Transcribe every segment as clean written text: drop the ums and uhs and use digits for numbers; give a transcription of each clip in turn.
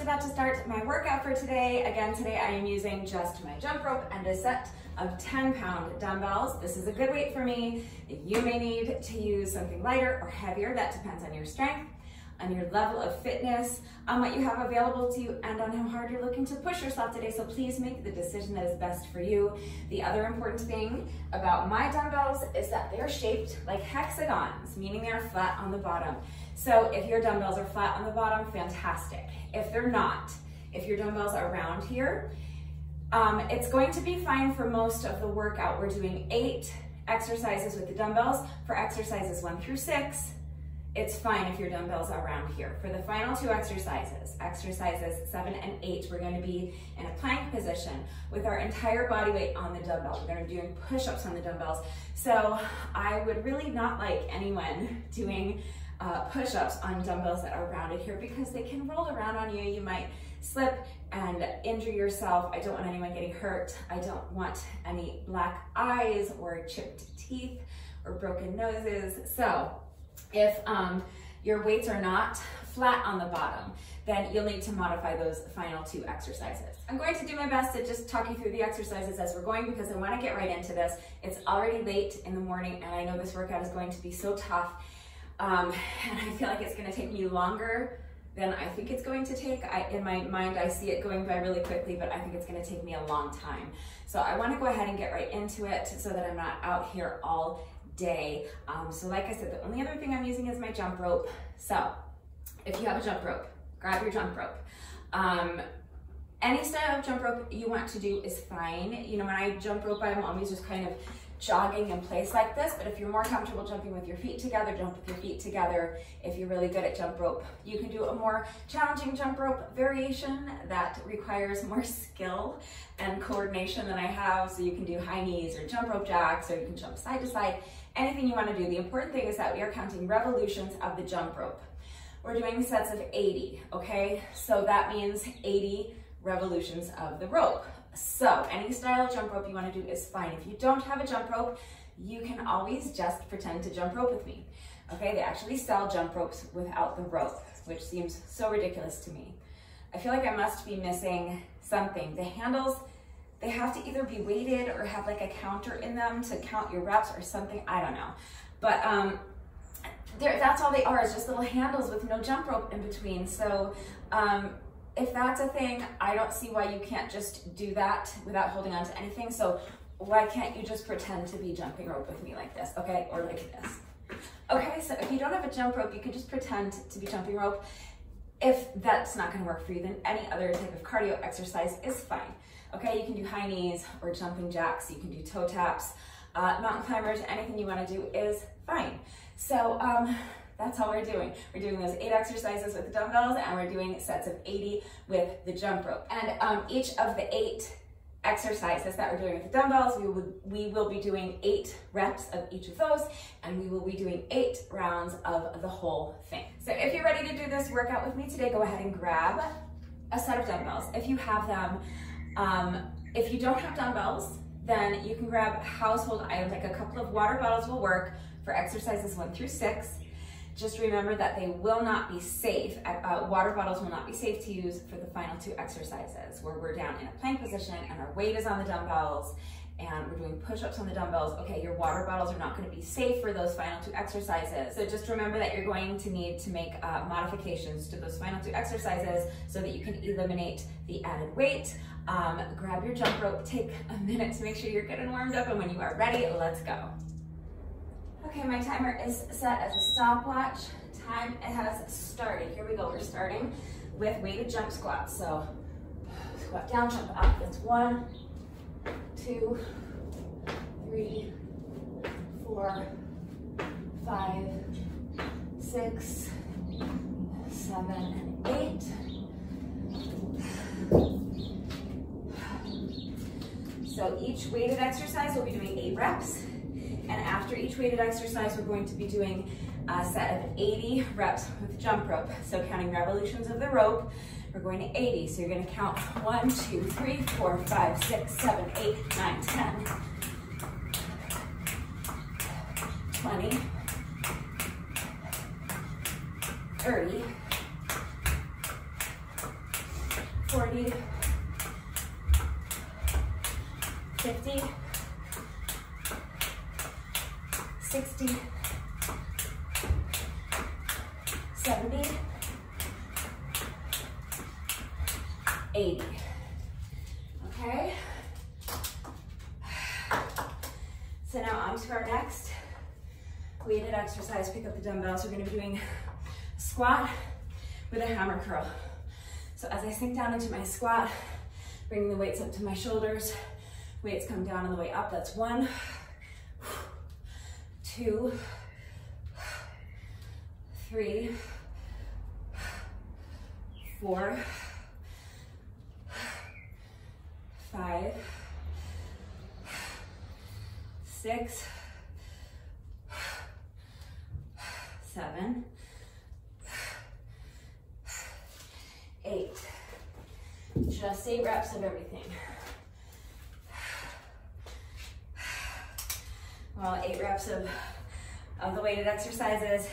just about to start my workout for today. Again, today I am using just my jump rope and a set of 10-pound dumbbells. This is a good weight for me. You may need to use something lighter or heavier. That depends on your strength, on your level of fitness, on what you have available to you, and on how hard you're looking to push yourself today. So please make the decision that is best for you. The other important thing about my dumbbells is that they're shaped like hexagons, meaning they're flat on the bottom. So if your dumbbells are flat on the bottom, fantastic. If they're not, if your dumbbells are round here, it's going to be fine for most of the workout. We're doing 8 exercises with the dumbbells. For exercises 1 through 6, it's fine if your dumbbells are round here. For the final 2 exercises, exercises 7 and 8, we're going to be in a plank position with our entire body weight on the dumbbells. We're going to be doing push-ups on the dumbbells. So I would really not like anyone doing push-ups on dumbbells that are rounded here because they can roll around on you. You might slip and injure yourself. I don't want anyone getting hurt. I don't want any black eyes or chipped teeth or broken noses. So if your weights are not flat on the bottom, then you'll need to modify those final 2 exercises. I'm going to do my best to just talk you through the exercises as we're going because I want to get right into this. It's already late in the morning and I know this workout is going to be so tough. And I feel like it's going to take me longer than I think it's going to take. In my mind, I see it going by really quickly, but I think it's going to take me a long time. So I want to go ahead and get right into it so that I'm not out here all day. So like I said, the only other thing I'm using is my jump rope. So if you have a jump rope, grab your jump rope. Any style of jump rope you want to do is fine. You know, when I jump rope, I'm always just kind of jogging in place like this, but if you're more comfortable jumping with your feet together, jump with your feet together. If you're really good at jump rope, you can do a more challenging jump rope variation that requires more skill and coordination than I have. So you can do high knees or jump rope jacks, or you can jump side to side, anything you want to do. The important thing is that we are counting revolutions of the jump rope. We're doing sets of 80, okay? So that means 80 revolutions of the rope. So any style of jump rope you want to do is fine. If you don't have a jump rope, you can always just pretend to jump rope with me. Okay, they actually sell jump ropes without the rope, which seems so ridiculous to me. I feel like I must be missing something. The handles, they have to either be weighted or have like a counter in them to count your reps or something. I don't know. But that's all they are, is just little handles with no jump rope in between. So if that's a thing, I don't see why you can't just do that without holding on to anything. So why can't you just pretend to be jumping rope with me like this, okay? Or like this. Okay, so if you don't have a jump rope, you could just pretend to be jumping rope. If that's not gonna work for you, then any other type of cardio exercise is fine. Okay, you can do high knees or jumping jacks, you can do toe taps, mountain climbers, anything you wanna do is fine. So, that's all we're doing. We're doing those 8 exercises with the dumbbells and we're doing sets of 80 with the jump rope. And each of the 8 exercises that we're doing with the dumbbells, we will be doing 8 reps of each of those, and we will be doing 8 rounds of the whole thing. So if you're ready to do this workout with me today, go ahead and grab a set of dumbbells if you have them. If you don't have dumbbells, then you can grab household items, like a couple of water bottles will work for exercises 1 through 6. Just remember that they will not be safe. Water bottles will not be safe to use for the final 2 exercises where we're down in a plank position and our weight is on the dumbbells and we're doing push-ups on the dumbbells. Okay, your water bottles are not going to be safe for those final 2 exercises. So just remember that you're going to need to make modifications to those final 2 exercises so that you can eliminate the added weight. Grab your jump rope, take a minute to make sure you're good and warmed up, and when you are ready, let's go. Okay, my timer is set as a stopwatch. Time has started. Here we go. We're starting with weighted jump squats. So squat down, jump up. That's 1, 2, 3, 4, 5, 6, 7, and 8. So each weighted exercise, we'll be doing 8 reps. And after each weighted exercise, we're going to be doing a set of 80 reps with jump rope. So counting revolutions of the rope, we're going to 80. So you're going to count 1, 2, 3, 4, 5, 6, 7, 8, 9, 10, 20, 30, 40, 50, 60, 70, 80. Okay? So now on to our next weighted exercise. Pick up the dumbbells. We're going to be doing a squat with a hammer curl. So as I sink down into my squat, bringing the weights up to my shoulders, weights come down on the way up. That's 1, 2, 3, 4, 5, 6, 7, 8. Just 8 reps of everything. Well, 8 reps of the weighted exercises,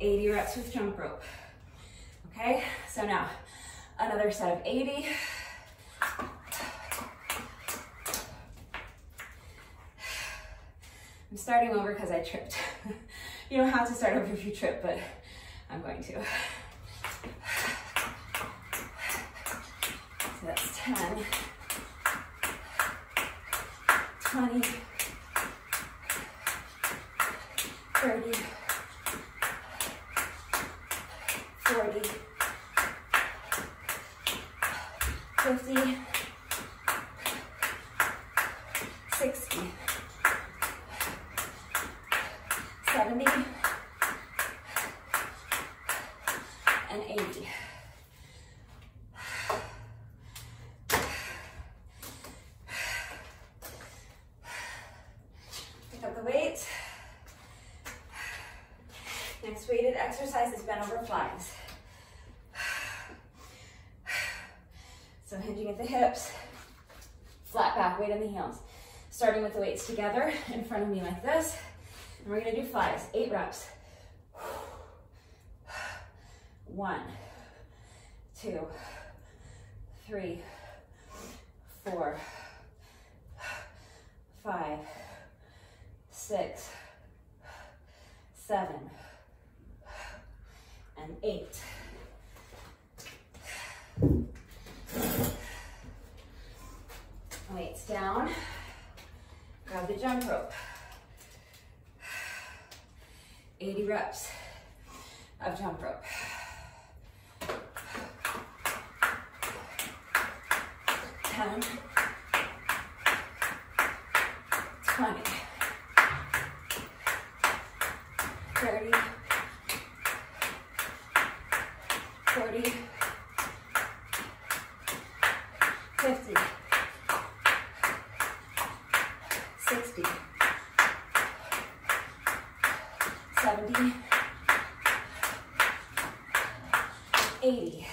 80 reps with jump rope. Okay, so now another set of 80. I'm starting over because I tripped. You don't have to start over if you trip, but I'm going to. So that's 10, 20, 30, 40, 50, 60, 70, and 80. Pick up the weight. Next weighted exercise is bent over flies. So hinging at the hips, flat back, weight in the heels. Starting with the weights together in front of me like this. And we're gonna do flies, 8 reps. 1, 2, 3, 4, 5, 6, 7, and 8. Weights down, grab the jump rope. 80 reps of jump rope. 10, 20, 30, 40, 50, 60, 70, 80.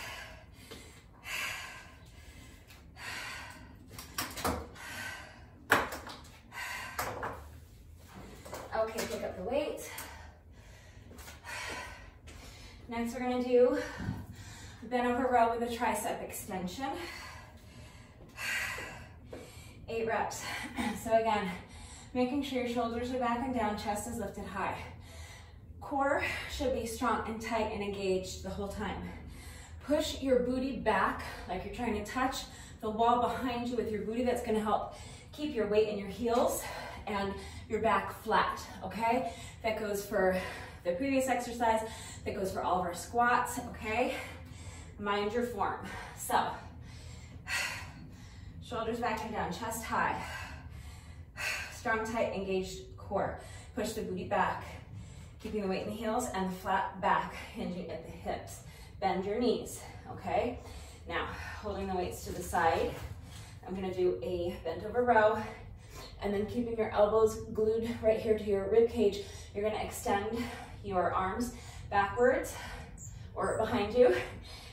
Okay, pick up the weight. Next, we're going to do a bent over row with a tricep extension. 8 reps. So again, making sure your shoulders are back and down, chest is lifted high. Core should be strong and tight and engaged the whole time. Push your booty back like you're trying to touch the wall behind you with your booty. That's going to help keep your weight in your heels and your back flat, okay? That goes for the previous exercise, that goes for all of our squats, okay? Mind your form. So, shoulders back and down, chest high. Strong, tight, engaged core. Push the booty back, keeping the weight in the heels and the flat back, hinging at the hips. Bend your knees, okay? Now, holding the weights to the side, I'm gonna do a bent over row, and then keeping your elbows glued right here to your rib cage, you're gonna extend your arms backwards or behind you,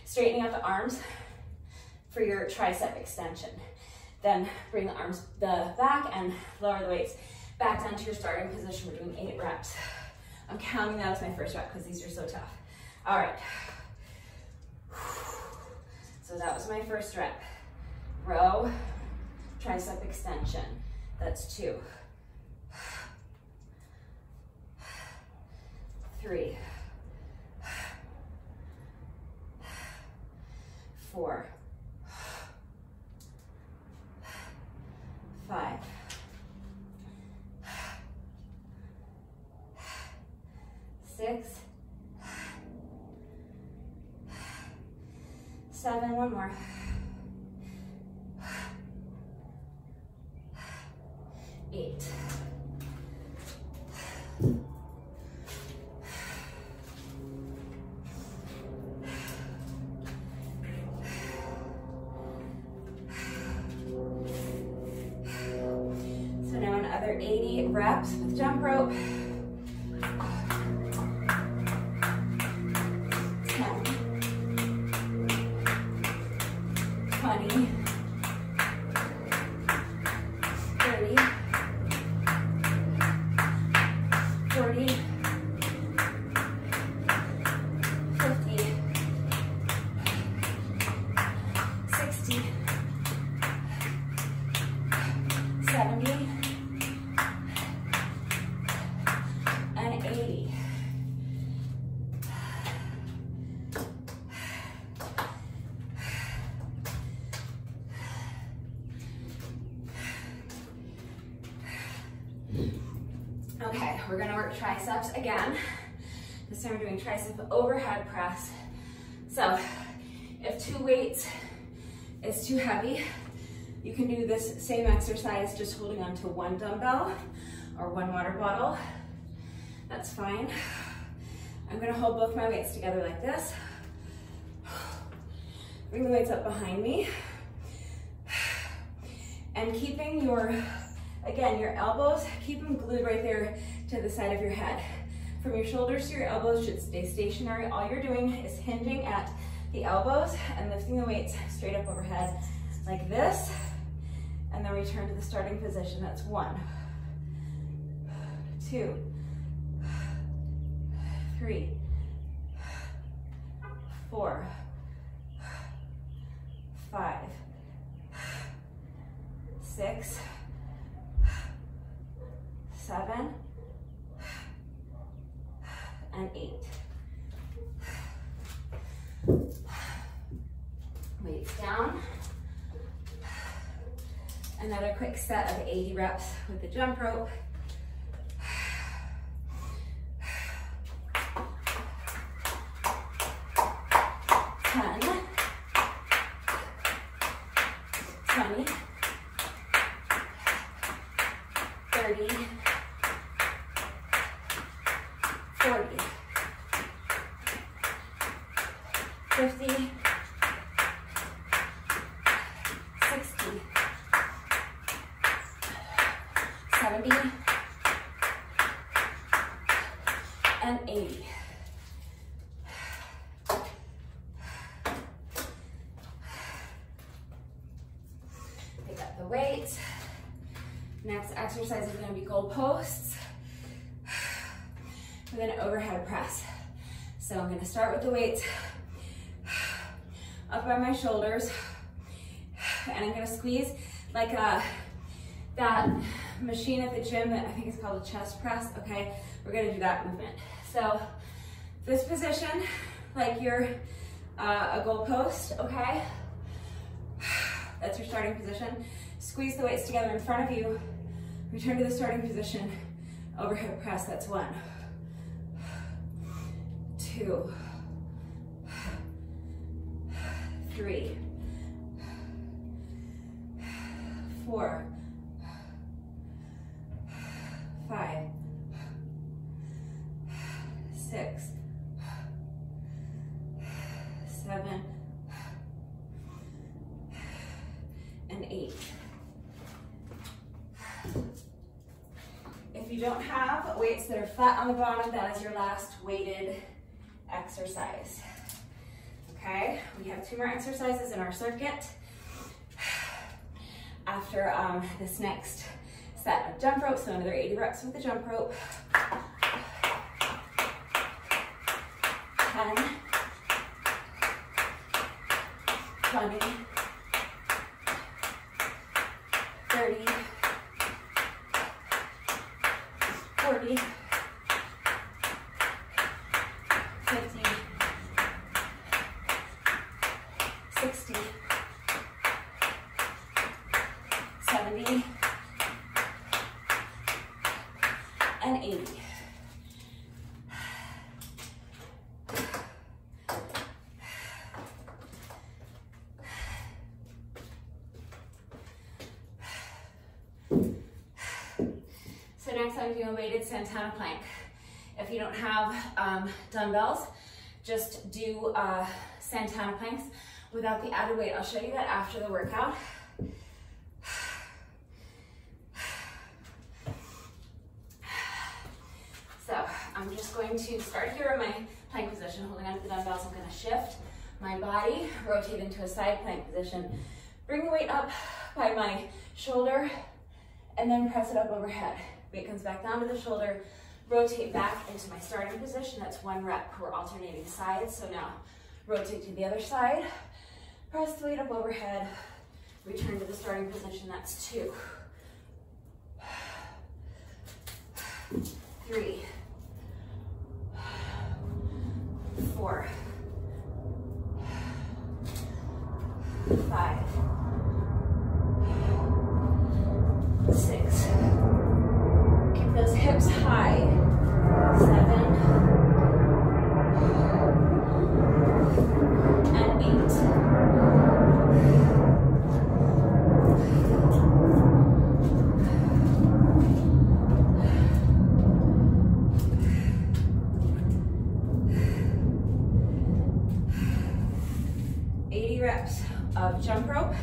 straightening out the arms for your tricep extension. Then bring the arms the back and lower the weights back down to your starting position. We're doing 8 reps. I'm counting that as my first rep because these are so tough. All right. So that was my first rep. Row, tricep extension. That's 2. 3. 4. 5. 6. 7, one more. 8. So now another 80 reps with jump rope. 10, 20, 30, 40, 50, 60, 70, and 80. Okay, we're gonna work triceps again. This time we're doing tricep overhead press. So if 2 weights is too heavy, you can do this same exercise just holding on to 1 dumbbell or 1 water bottle. That's fine. I'm gonna hold both my weights together like this. Bring the weights up behind me. And keeping your, again, your elbows, keep them glued right there to the side of your head. From your shoulders to your elbows should stay stationary. All you're doing is hinging at the elbows and lifting the weights straight up overhead like this, and then return to the starting position. That's 1, 2, 3, 4, 5, 6, 7, and 8. Weights down. Another quick set of 80 reps with the jump rope. 10, 20, 30, 40, 50, 60, 70, and 80. Pick up the weights. Next exercise is going to be goal posts with an overhead press. So I'm going to start with the weights up by my shoulders, and I'm going to squeeze like that machine at the gym that I think is called a chest press. Okay, we're going to do that movement. So this position, like you're a goal post, okay? That's your starting position. Squeeze the weights together in front of you. Return to the starting position. Overhead press, that's 1, 2, 3, 4, 5, 6, 7, and 8. If you don't have weights that are flat on the bottom, that is your last weighted exercise. Okay, we have 2 more exercises in our circuit. After this next set of jump rope, so another 80 reps with the jump rope. 10, 20, 30, 40, 50, 60, 70, and 80. So next I'm doing a weighted Santana plank. If you don't have dumbbells, just do Santana planks without the added weight. I'll show you that after the workout. So I'm just going to start here in my plank position, holding onto the dumbbells. I'm going to shift my body, rotate into a side plank position, bring the weight up by my shoulder, and then press it up overhead. Weight comes back down to the shoulder, rotate back into my starting position. That's 1 rep per alternating sides. So now rotate to the other side, press the weight up overhead, return to the starting position. That's 2, 3, 4, 5, 6. Keep those hips high. 7 and 8. 80 reps of jump rope.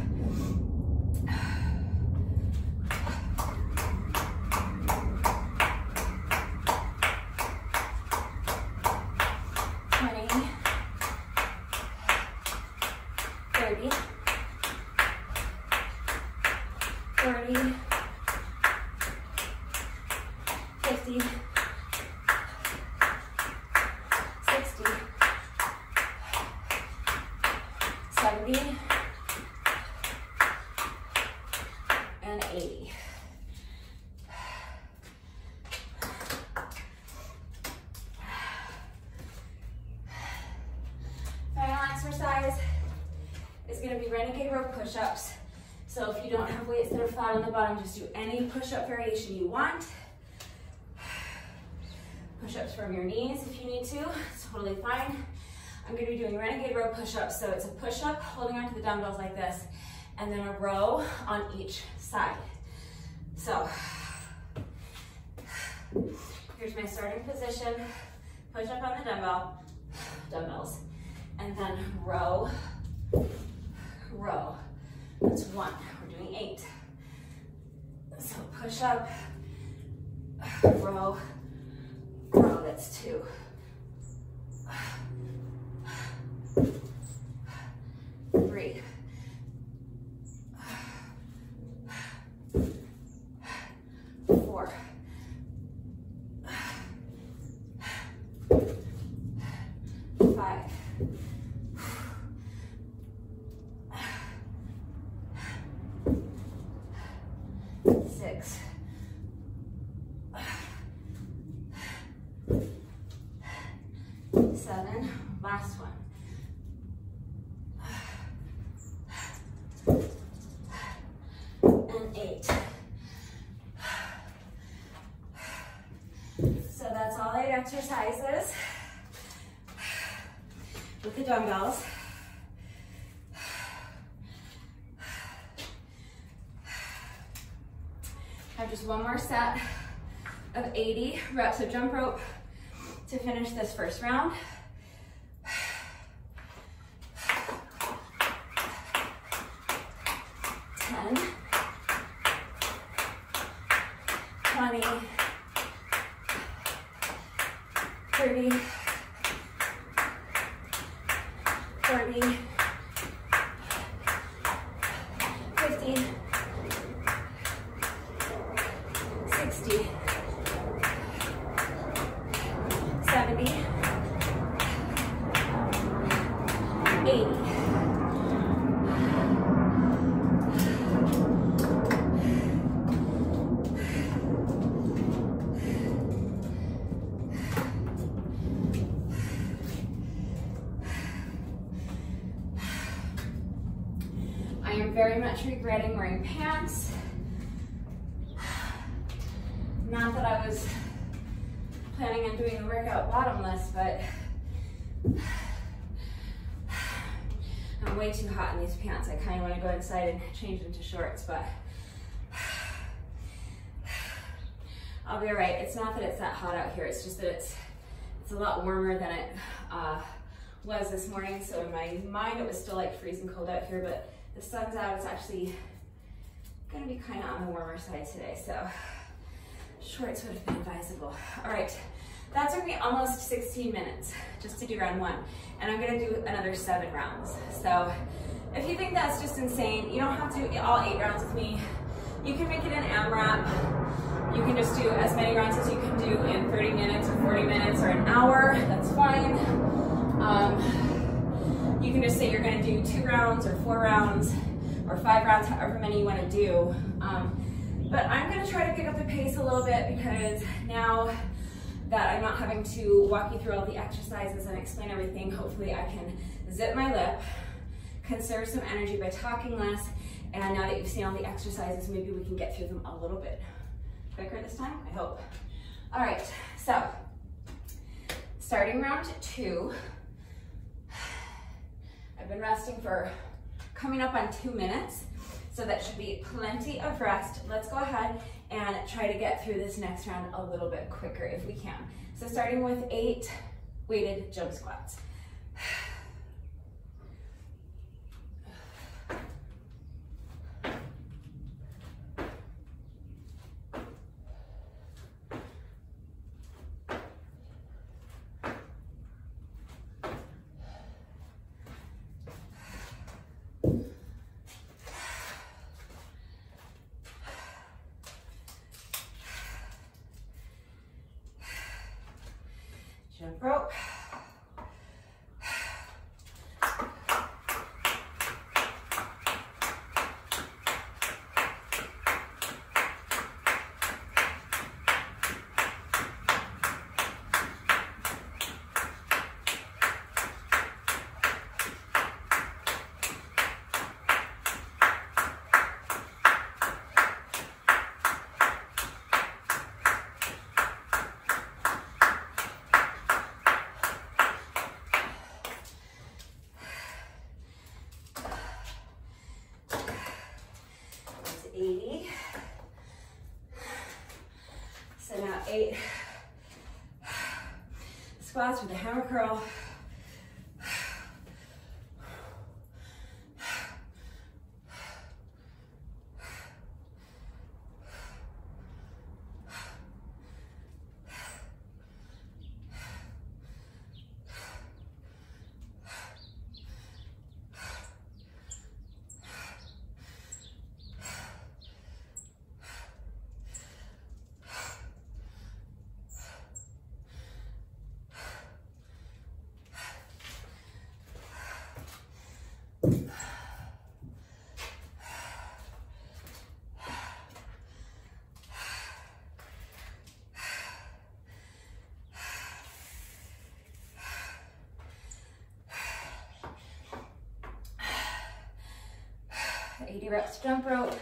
30, 40, 50, 60, 70, and 80. Final exercise is going to be Renegade rope push-ups. So if you don't have weights that are flat on the bottom, just do any push-up variation you want. Push-ups from your knees if you need to, it's totally fine. I'm going to be doing Renegade rope push-ups. So it's a push-up, holding onto the dumbbells like this, and then a row on each side. So here's my starting position. Push up on the dumbbells, and then row, row. That's 1. We're doing 8. So push up, row, row. That's 2. 3. 4. 5. 6. 7. Last one. 8. So that's all 8 exercises with the dumbbells. I have just one more set of 80 reps of jump rope to finish this first round. 10, 20, 30, 40, 50, 60, 70, 80. very much regretting wearing pants. Not that I was planning on doing the workout bottomless, but I'm way too hot in these pants. I kind of want to go inside and change into shorts, but I'll be all right. It's not that it's that hot out here. It's just that it's a lot warmer than it was this morning. So in my mind, it was still like freezing cold out here, but the sun's out. It's actually going to be kind of on the warmer side today. So shorts would have been advisable. All right, that took me almost 16 minutes just to do round 1. And I'm gonna do another 7 rounds. So if you think that's just insane, you don't have to do all 8 rounds with me. You can make it an AMRAP. You can just do as many rounds as you can do in 30 minutes or 40 minutes or an hour, that's fine. You can just say you're gonna do 2 rounds or 4 rounds or 5 rounds, however many you wanna do. But I'm gonna try to pick up the pace a little bit because now that I'm not having to walk you through all the exercises and explain everything, hopefully I can zip my lip, conserve some energy by talking less, and now that you've seen all the exercises, maybe we can get through them a little bit quicker this time, I hope. All right, so starting round 2. I've been resting for coming up on 2 minutes, so that should be plenty of rest. Let's go ahead and try to get through this next round a little bit quicker if we can. So starting with 8 weighted jump squats. Jump rope. So now 8 squats with a hammer curl. Reps jump rope.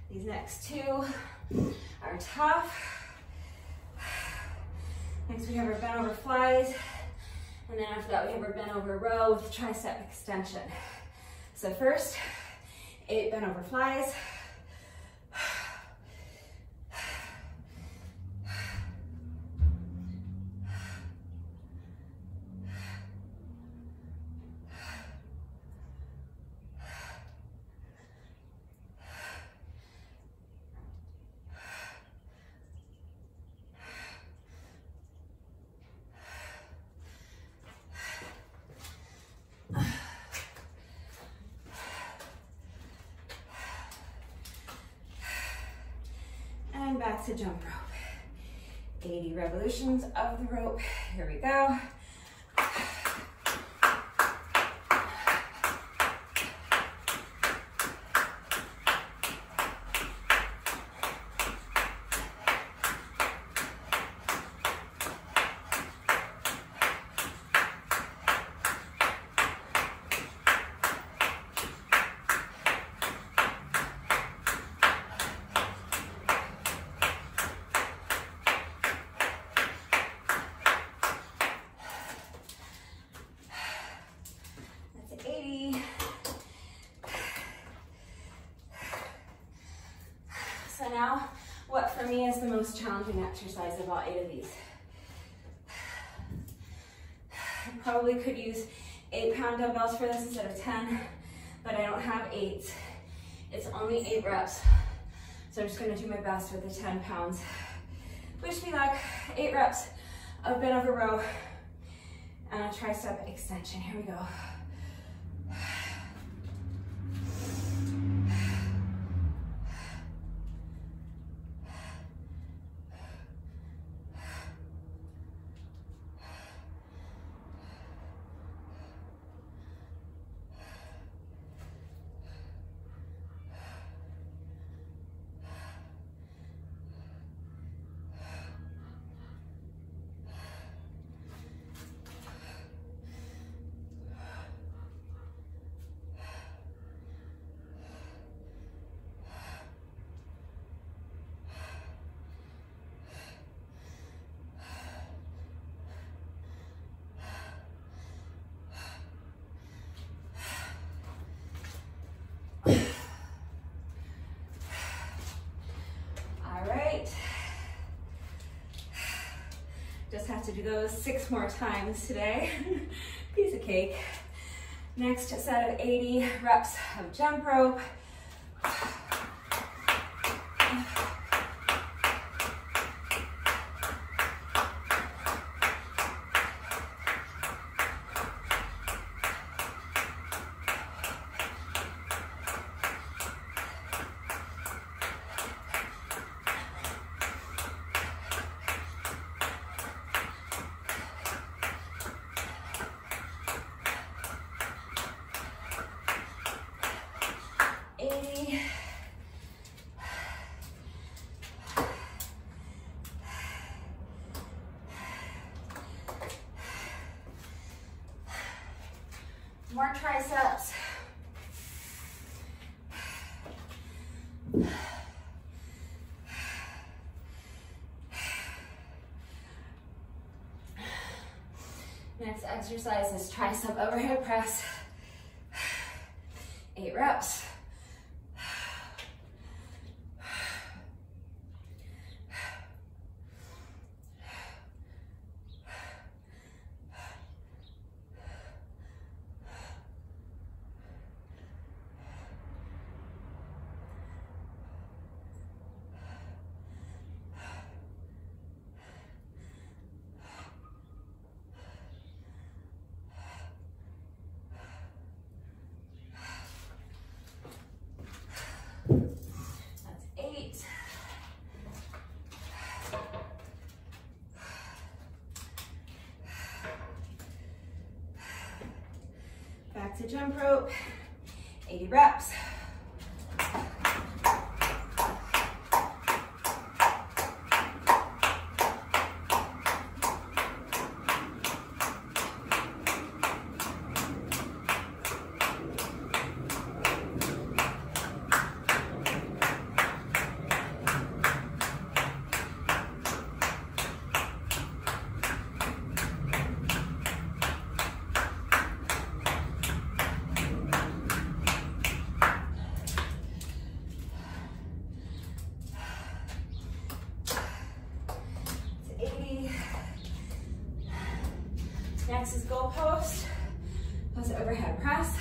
These next 2 are tough. Next we have our bent over flies. And then after that we have our bent over row with tricep extension. So first, 8 bent over flies. back to jump rope. 80 revolutions of the rope. Here we go. So now, what for me is the most challenging exercise of all 8 of these? I probably could use 8-pound dumbbells for this instead of 10, but I don't have 8. It's only 8 reps. So I'm just gonna do my best with the 10 pounds. Wish me luck. 8 reps of bent over row and a tricep extension. Here we go. Just have to do those 6 more times today. Piece of cake. Next set of 80 reps of jump rope. More triceps. Next exercise is tricep overhead press. 8 reps. That's 8. Back to jump rope, 80 reps. Next is goal post plus overhead press.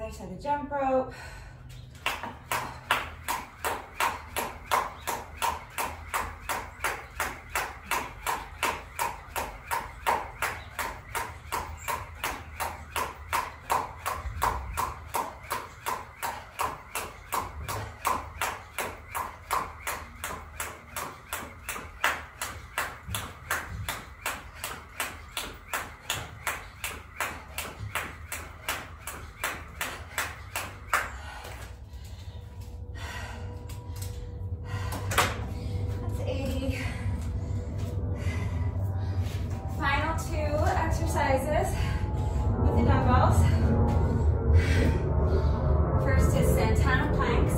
Other side of jump rope. Exercises with the dumbbells. First is Santana planks,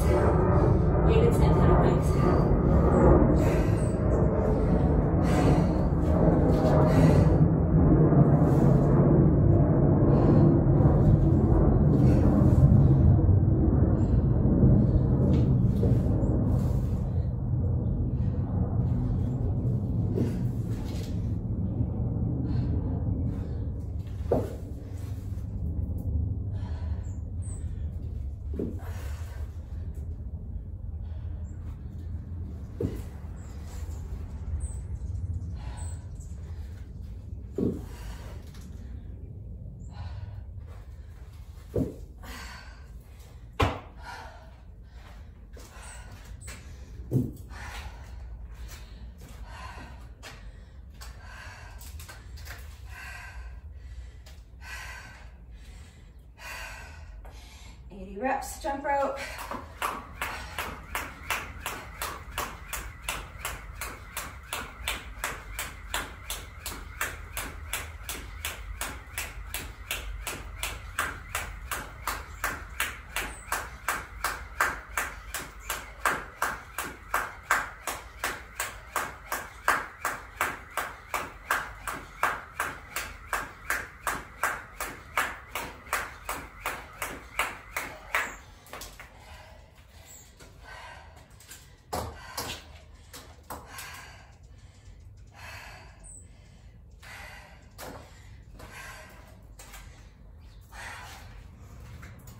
weighted Santana planks. Reps, jump rope.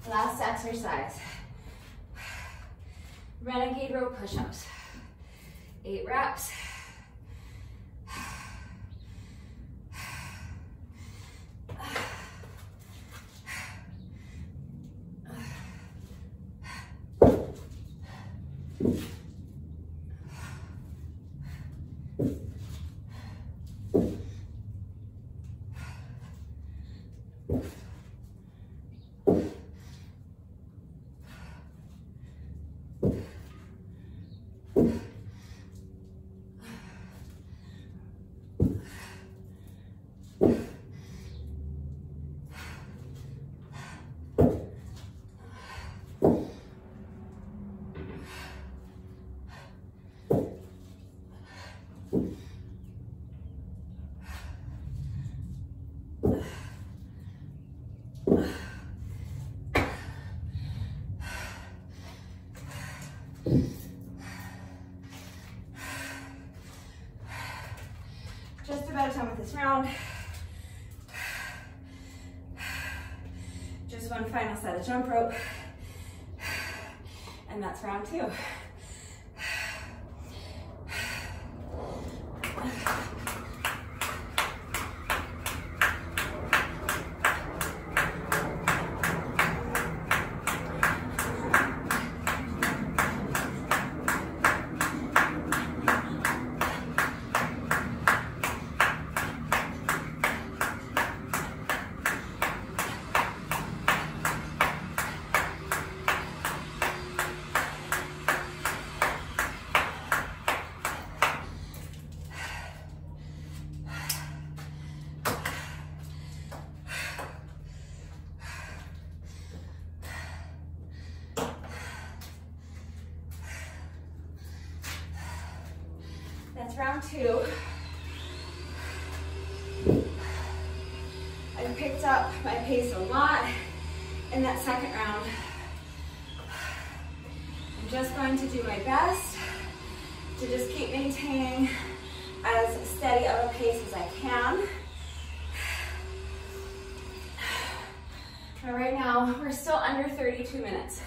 Last exercise, Renegade row push-ups, 8 reps. Just about done with this round. Just one final set of jump rope. And that's round 2. That's round 2. I picked up my pace a lot in that second round. I'm just going to do my best to just keep maintaining as steady of a pace as I can. But right now, we're still under 32 minutes.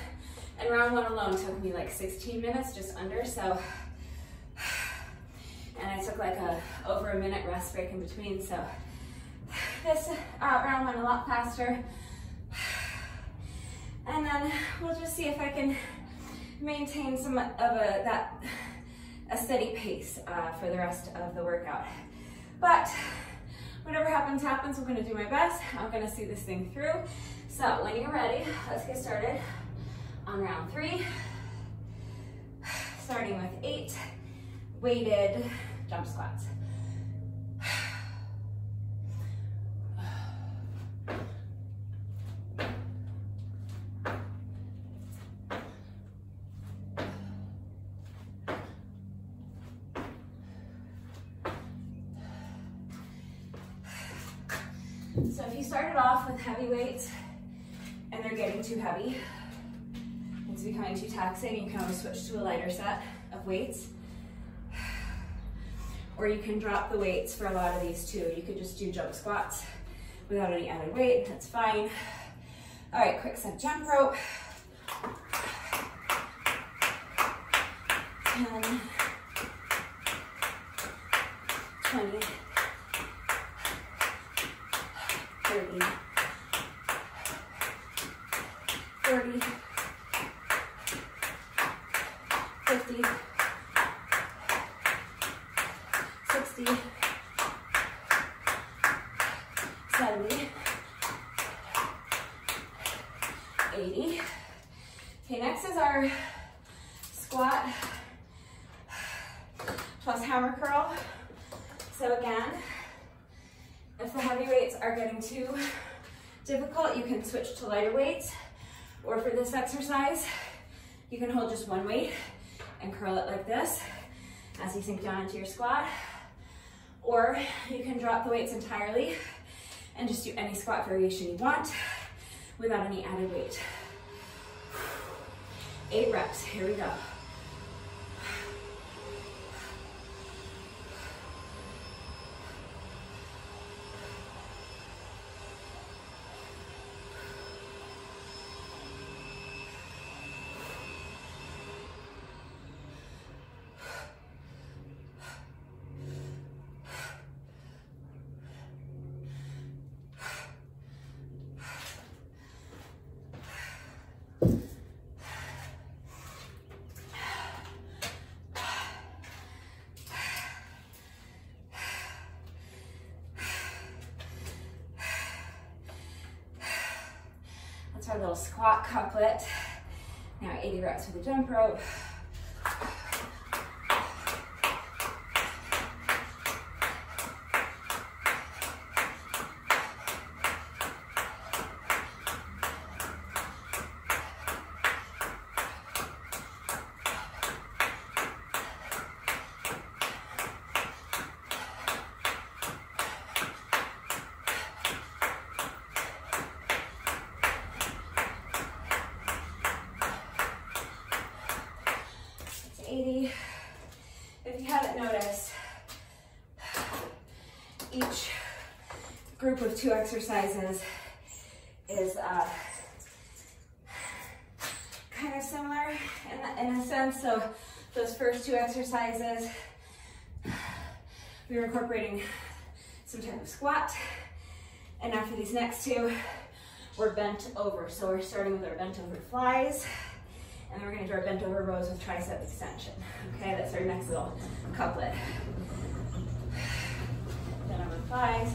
And round one alone took me like 16 minutes, just under, so. And I took like over a minute rest break in between, so. This round went a lot faster. And then we'll just see if I can maintain some of a steady pace for the rest of the workout. But whatever happens, happens. I'm gonna do my best. I'm gonna see this thing through. So when you're ready, let's get started on round 3. Starting with 8 weighted jump squats. So if you started off with heavy weights and they're getting too heavy, it's becoming too taxing, you can always switch to a lighter set of weights. Or you can drop the weights for a lot of these too. You could just do jump squats without any added weight, that's fine. All right, quick set jump rope. 10, 20, 30, 40, 50, 60, 70, 80. Okay, next is our squat plus hammer curl. So again, if the heavy weights are getting too difficult, you can switch to lighter weights. Or for this exercise, you can hold just one weight and curl it like this as you sink down into your squat. Or you can drop the weights entirely and just do any squat variation you want without any added weight. 8 reps, here we go. That's our little squat couplet. Now 80 reps with a jump rope. If you haven't noticed, each group of 2 exercises is kind of similar in a sense. So those first 2 exercises, we were incorporating some type of squat, and after these next 2, we're bent over. So we're starting with our bent over flies, and then we're going to do our bent over rows with tricep extension. Okay, that's our next little couplet. Bent over flies.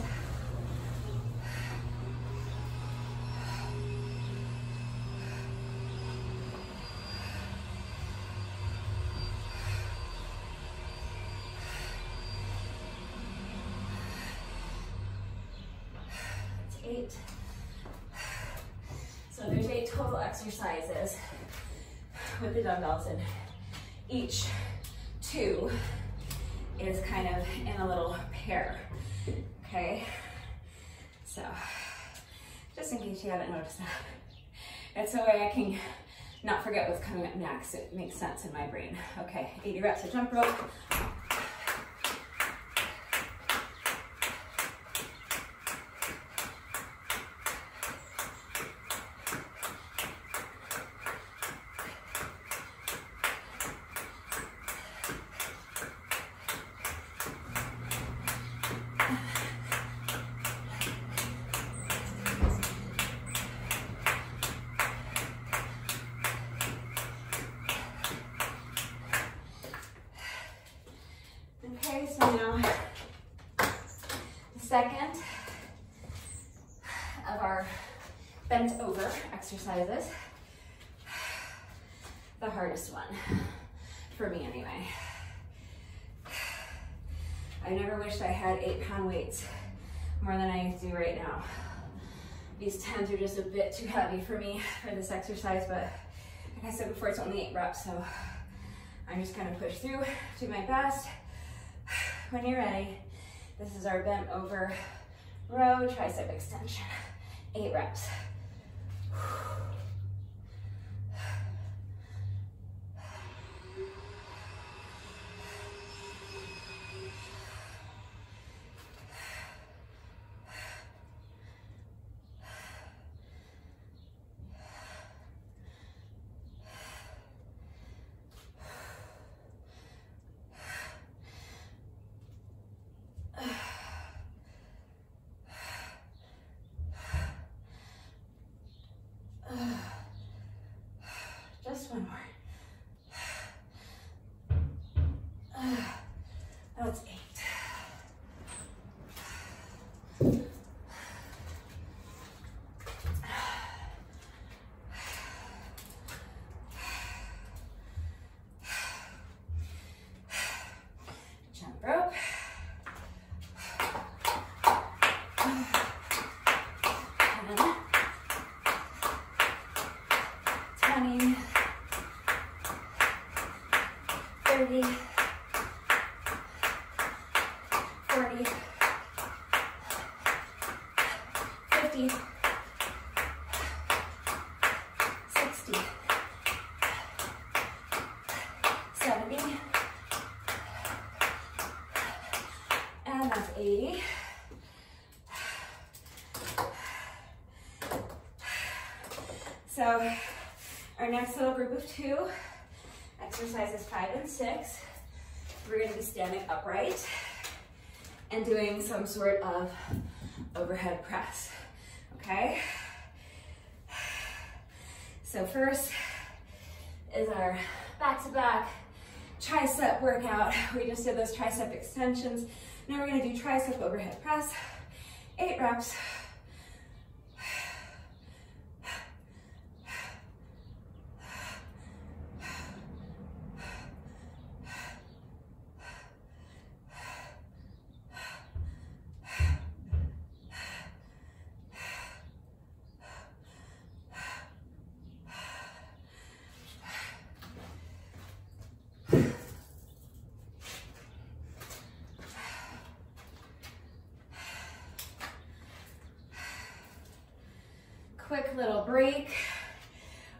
That's 8. So there's 8 total exercises with the dumbbells, and each 2 is kind of in a little pair, okay? So, just in case you haven't noticed that. It's a way I can not forget what's coming up next. It makes sense in my brain. Okay, 80 reps of jump rope. exercises. The hardest one, for me anyway. I never wished I had 8-pound weights more than I do right now. These 10s are just a bit too heavy for me for this exercise, but like I said before, it's only 8 reps, so I'm just gonna push through, do my best. When you're ready, this is our bent over row tricep extension. 8 reps. Just one more. That's 8. Jump rope. 10, 20, 30, 40, 50, 60, 70, and that's 80. So our next little group of 2, exercises 5 and 6, we're going to be standing upright and doing some sort of overhead press, okay? So first is our back-to-back tricep workout. We just did those tricep extensions. Now we're going to do tricep overhead press, 8 reps. Quick little break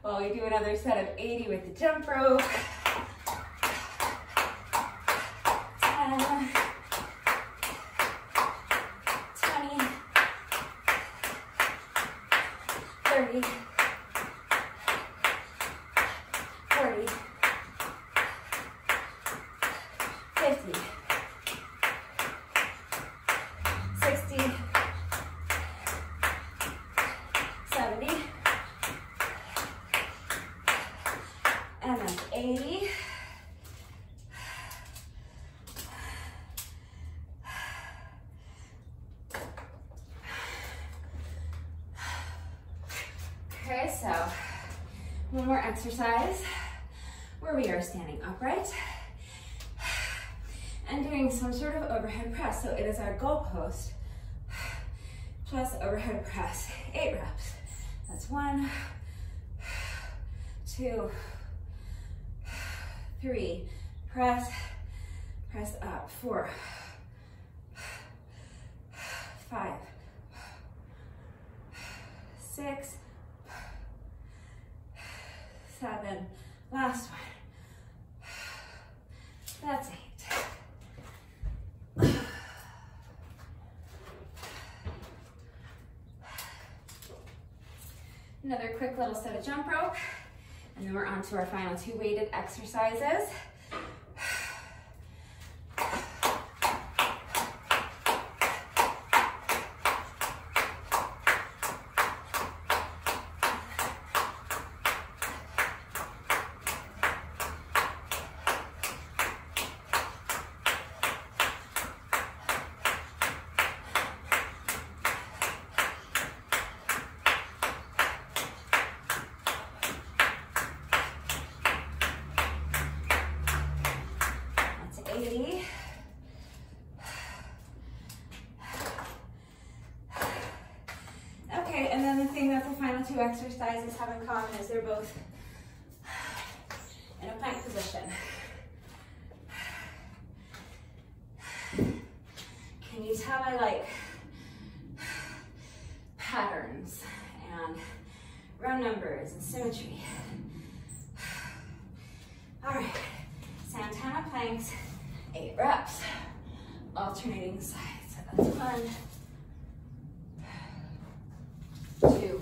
while we do another set of 80 with the jump rope. 10, 20, 30, 40, 50, 60, 70, and that's 80. Okay, so one more exercise where we are standing upright and doing some sort of overhead press. So it is our goalpost plus overhead press, 8 reps. That's 1, 2, 3, press, press up, 4, 5, 6, 7, last one. That's 8. Another quick little set of jump rope, and then we're on to our final 2 weighted exercises. exercises have in common is they're both in a plank position. Can you tell I like patterns and round numbers and symmetry? All right, Santana planks, 8 reps, alternating sides. So that's 1, 2,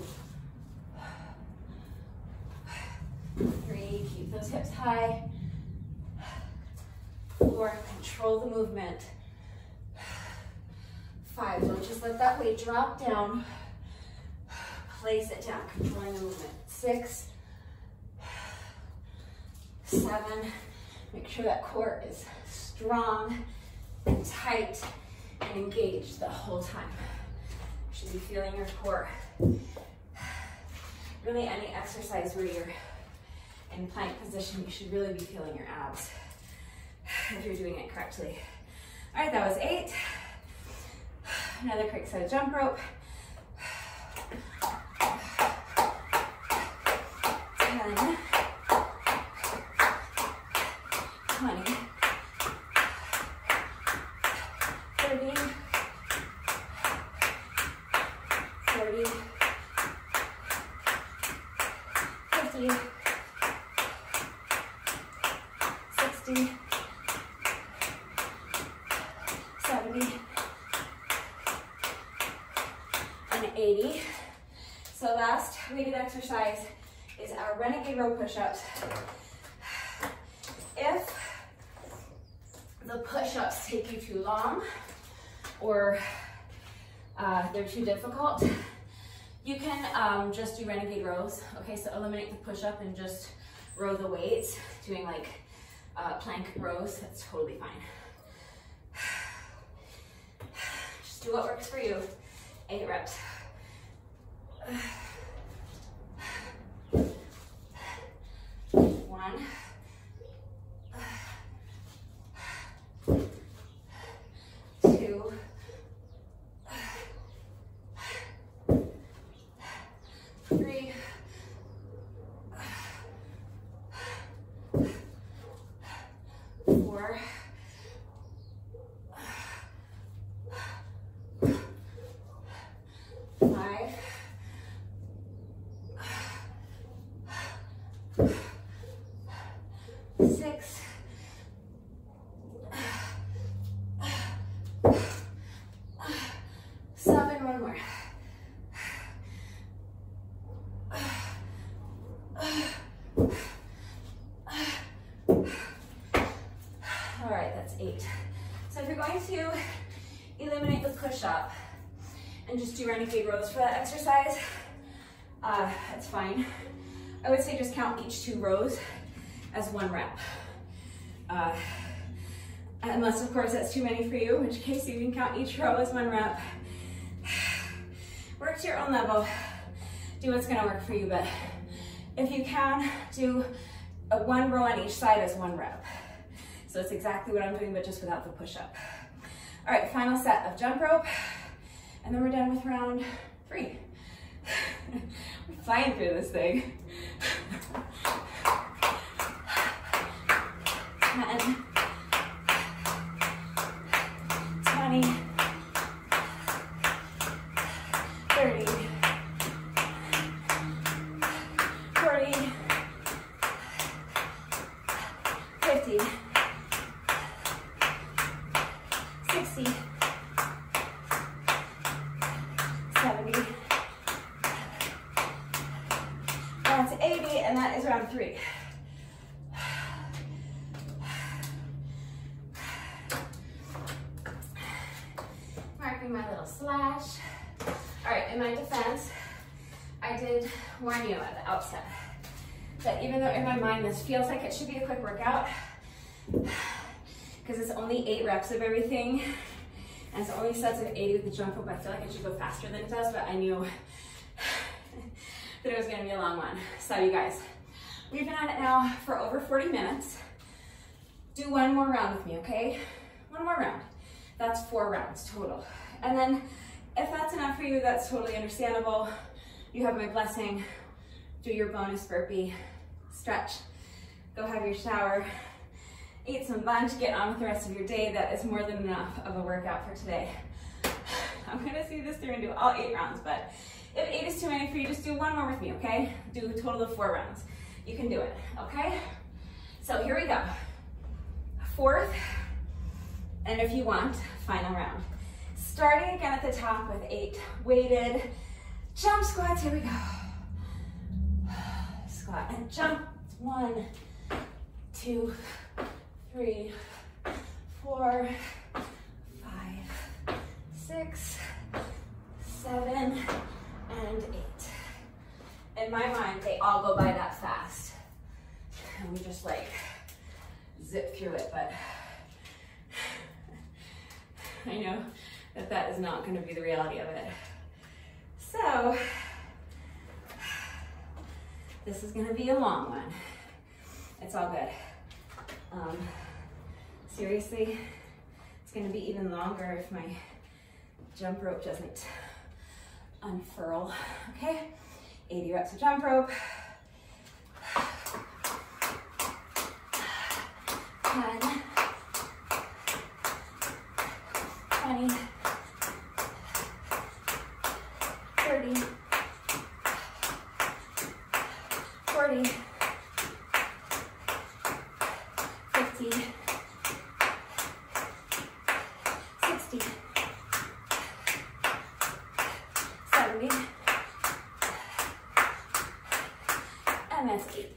3, keep those hips high. 4, control the movement. 5, don't just let that weight drop down. Place it down, controlling the movement. 6, 7, make sure that core is strong and tight and engaged the whole time. You should be feeling your core. Really, any exercise where you're in plank position, you should really be feeling your abs if you're doing it correctly. All right, that was 8. Another quick set of jump rope. 10, 20, 30, 40, 50, 60, 70, and 80. So last weighted exercise is our Renegade row push-ups. If the push-ups take you too long or they're too difficult, you can just do Renegade rows. Okay, so eliminate the push-up and just row the weights, doing like plank rows. That's totally fine. Just do what works for you. 8 reps. 1, 2, 3, 4, 5, 6, 7, one more. All right, that's 8. So if you're going to eliminate the push-up and just do Renegade rows for that exercise, that's fine. I would say just count each 2 rows as 1 rep. Unless, of course, that's too many for you, in which case you can count each row as 1 rep. Work to your own level. Do what's gonna work for you, but if you can, do 1 row on each side as 1 rep. So it's exactly what I'm doing, but just without the push-up. All right, final set of jump rope, and then we're done with round 3. We're flying through this thing. 10, 20, 30, 40, 50, 60, 70, that's 80, and that is round 3. Marking my little slash. All right, in my defense, I did warn you at the outset that even though in my mind this feels like it should be a quick workout, because it's only 8 reps of everything, and it's only sets of 80 with the jump rope, I feel like it should go faster than it does, but I knew that it was gonna be a long one. So you guys, we've been at it now for over 40 minutes. Do 1 more round with me, okay? 1 more round. That's 4 rounds total. And then if that's enough for you, that's totally understandable. You have my blessing. do your bonus burpee, stretch, go have your shower, eat some lunch, get on with the rest of your day. That is more than enough of a workout for today. I'm gonna see this through and do all 8 rounds, but if 8 is too many for you, just do one more with me, okay? Do a total of 4 rounds. You can do it, okay? So here we go. 4th, and if you want, final round. Starting again at the top with 8 weighted jump squats. Here we go. Squat and jump. 1, 2, 3, 4, 5, 6, 7, and 8. In my mind, they all go by that fast. And we just like zip through it, but I know that that is not going to be the reality of it. So this is going to be a long one. It's all good. Seriously, it's going to be even longer if my jump rope doesn't unfurl. Okay, 80 reps of jump rope. 10, 20, 30, 40, 50, 60, 70, and that's 80.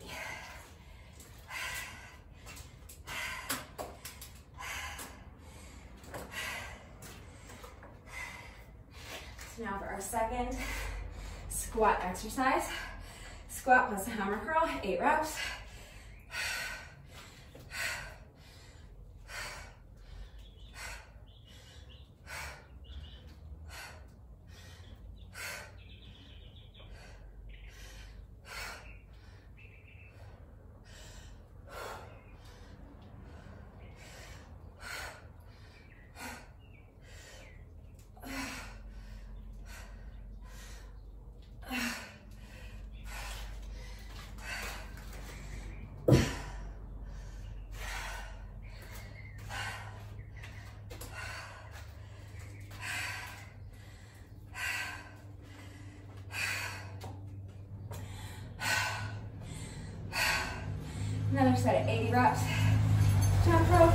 So now for our second squat exercise. Squat plus a hammer curl, 8 reps. Another set of 80 reps. Jump rope.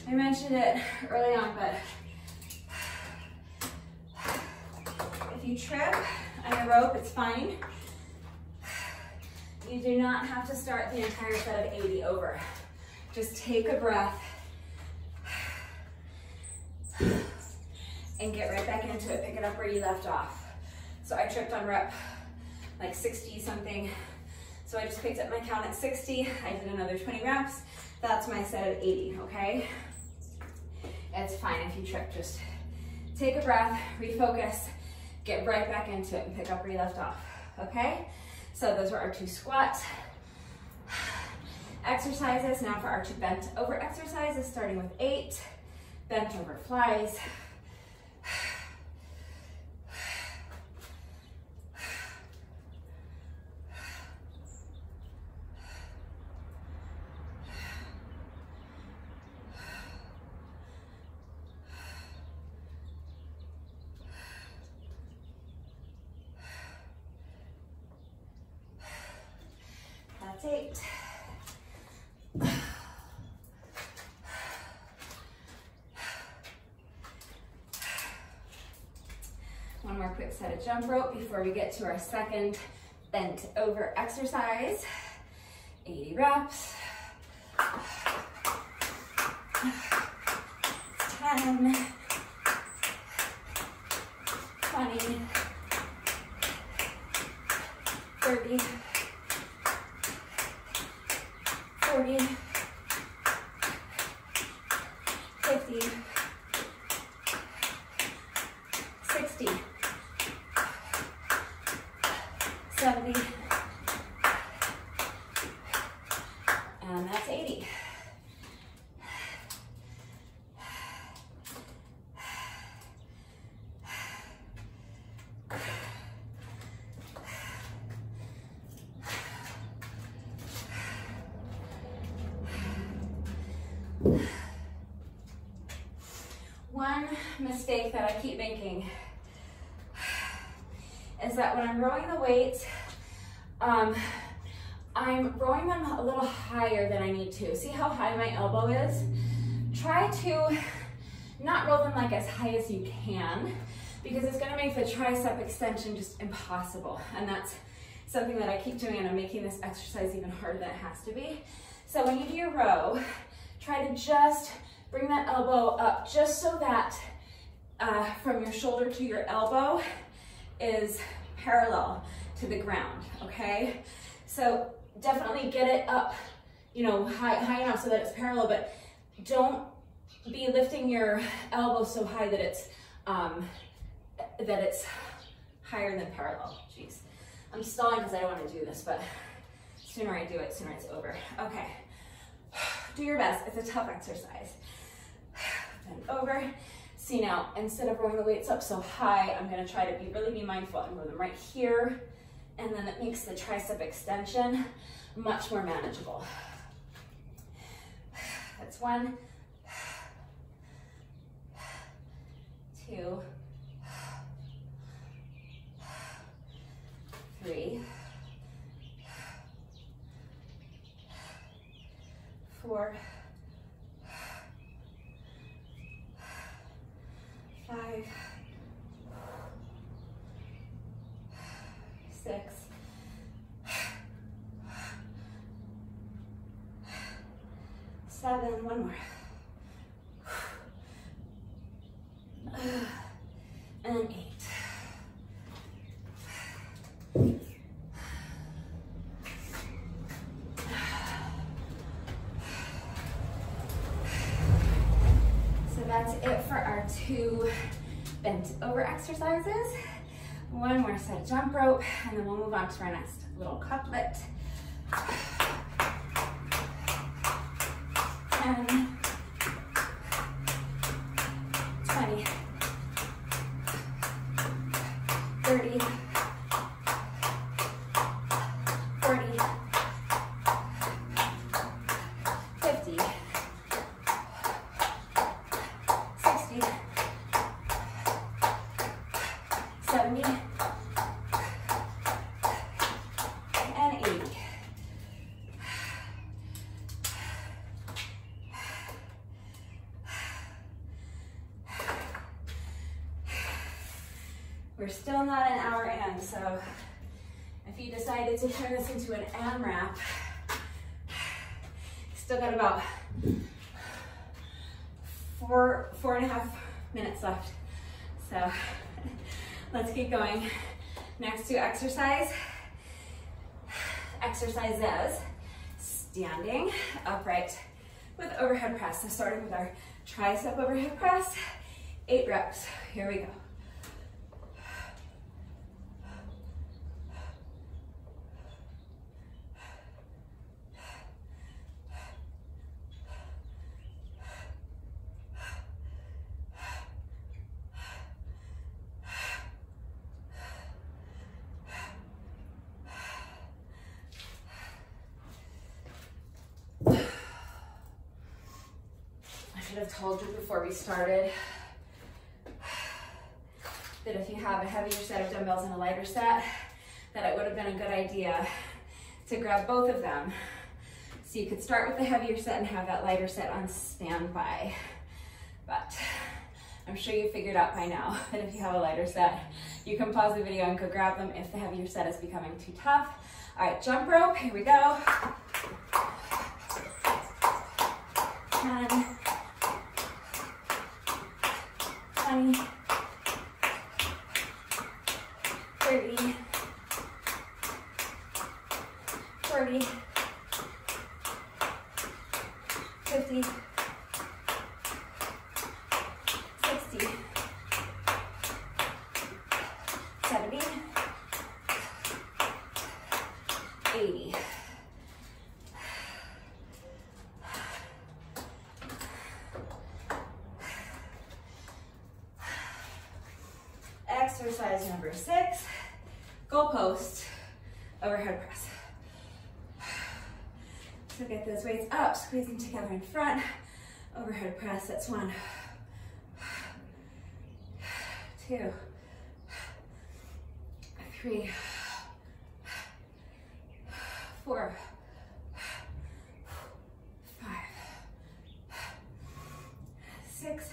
I mentioned it early on, but if you trip on your rope, it's fine. You do not have to start the entire set of 80 over. Just take a breath and get right back into it. Pick it up where you left off. So I tripped on rep like 60 something. So I just picked up my count at 60. I did another 20 reps. That's my set of 80, okay? It's fine if you trip, just take a breath, refocus, get right back into it and pick up where you left off, okay? So those are our 2 squat exercises. Now for our 2 bent over exercises, starting with 8, bent over flies. That's 8. One more quick set of jump rope before we get to our second bent over exercise. 80 reps. 10, 20, 30, 40, 50, 60, 70, and that's 80. One mistake that I keep making is that when I'm rowing the weights, I'm rowing them a little higher than I need to. See how high my elbow is? Try to not roll them like as high as you can, because it's gonna make the tricep extension just impossible. And that's something that I keep doing, and I'm making this exercise even harder than it has to be. So when you do your row, try to just bring that elbow up just so that from your shoulder to your elbow is parallel to the ground, okay? So definitely get it up, you know, high enough so that it's parallel, but don't be lifting your elbow so high that it's higher than parallel. Jeez, I'm stalling because I don't want to do this, but sooner I do it, sooner it's over. Okay, do your best. It's a tough exercise. Bend over. See now, instead of rowing the weights up so high, I'm going to try to really be mindful and row them right here, and then it makes the tricep extension much more manageable. That's 1, 2, 3, 4, 5, 6, 7, one more, and 8. That's it for our 2 bent over exercises. One more set of jump rope, and then we'll move on to our next little couplet. 10, 20, 30, 40, 50, 60, 70, and 80. We're still not an hour in, so if you decided to turn this into an AMRAP, still got about 4.5 minutes left. So let's keep going. Next 2 exercises, standing upright with overhead press. So starting with our tricep overhead press, 8 reps. Here we go. I should have told you before we started that if you have a heavier set of dumbbells and a lighter set, that it would have been a good idea to grab both of them. So you could start with the heavier set and have that lighter set on standby. But I'm sure you figured out by now that if you have a lighter set, you can pause the video and go grab them if the heavier set is becoming too tough. All right, jump rope, here we go. 10, 20, 30, 40, 50, 60, 70, 80. Exercise number 6, goalpost overhead press. So get those weights up, squeezing together in front, overhead press. That's 1, 2, 3, 4, 5, 6,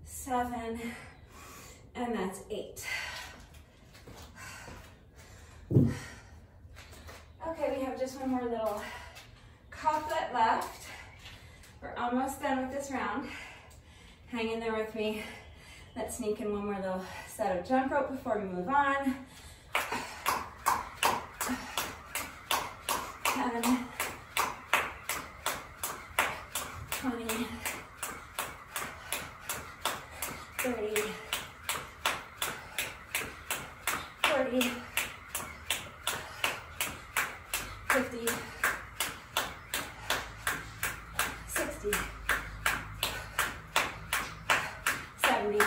7, and that's 8. Okay, we have just one more little couplet left. We're almost done with this round. Hang in there with me. Let's sneak in one more little set of jump rope before we move on. 10, 20, 30, 40, 50, 60, 70,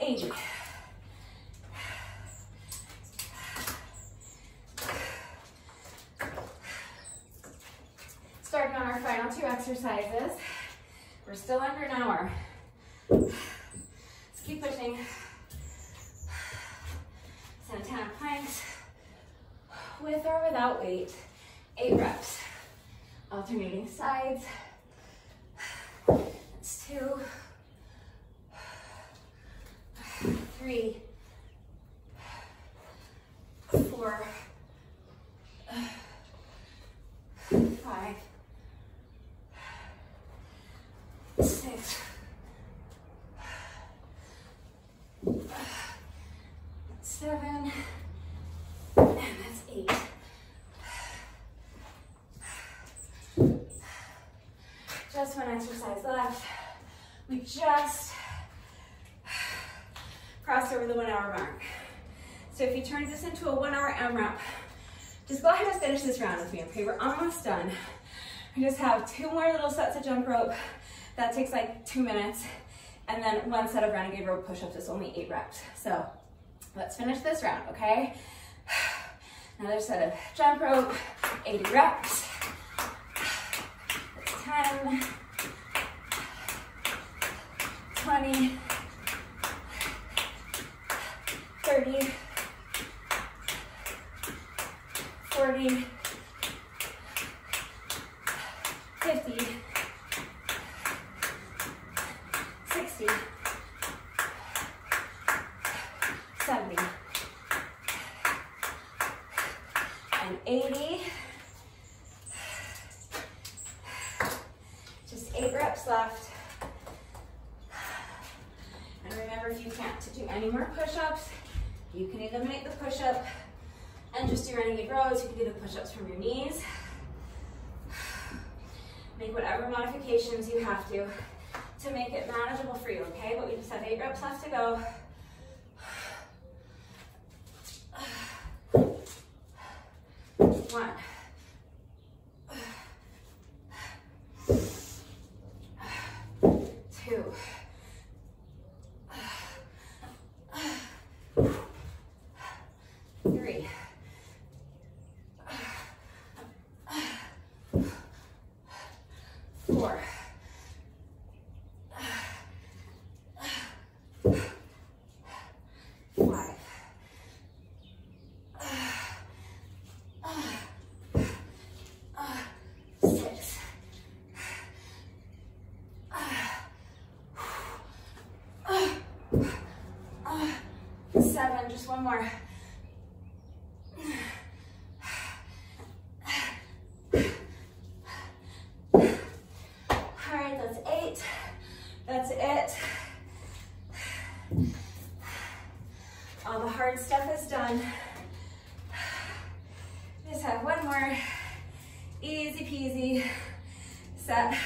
80. Starting on our final 2 exercises. We're still under an hour. Let's keep pushing. Santana planks, with or without weight, 8 reps. Alternating sides. That's 2, 3, 4, 5, 6, 7, and that's 8. Just one exercise left. We just crossed over the 1 hour mark. So if you turn this into a 1 hour AMRAP, just go ahead and finish this round with me, okay? We're almost done. We just have 2 more little sets of jump rope. That takes like 2 minutes. And then 1 set of Renegade rope push-ups. It's only 8 reps. So let's finish this round, okay? Another set of jump rope, 80 reps. That's 10, 20, 30, 40, 50, 60, 70, and 80. Just 8 reps left. And remember, if you can't do any more push-ups, you can eliminate the push-up and just do Renegade rows. You can do the push-ups from your knees. Make whatever modifications you have to make it manageable for you, okay? But we just have 8 reps left to go. 1, 2, 3, 4, 5, 6, 7, just one more. 8, That's it. All the hard stuff is done. Just have one more easy peasy set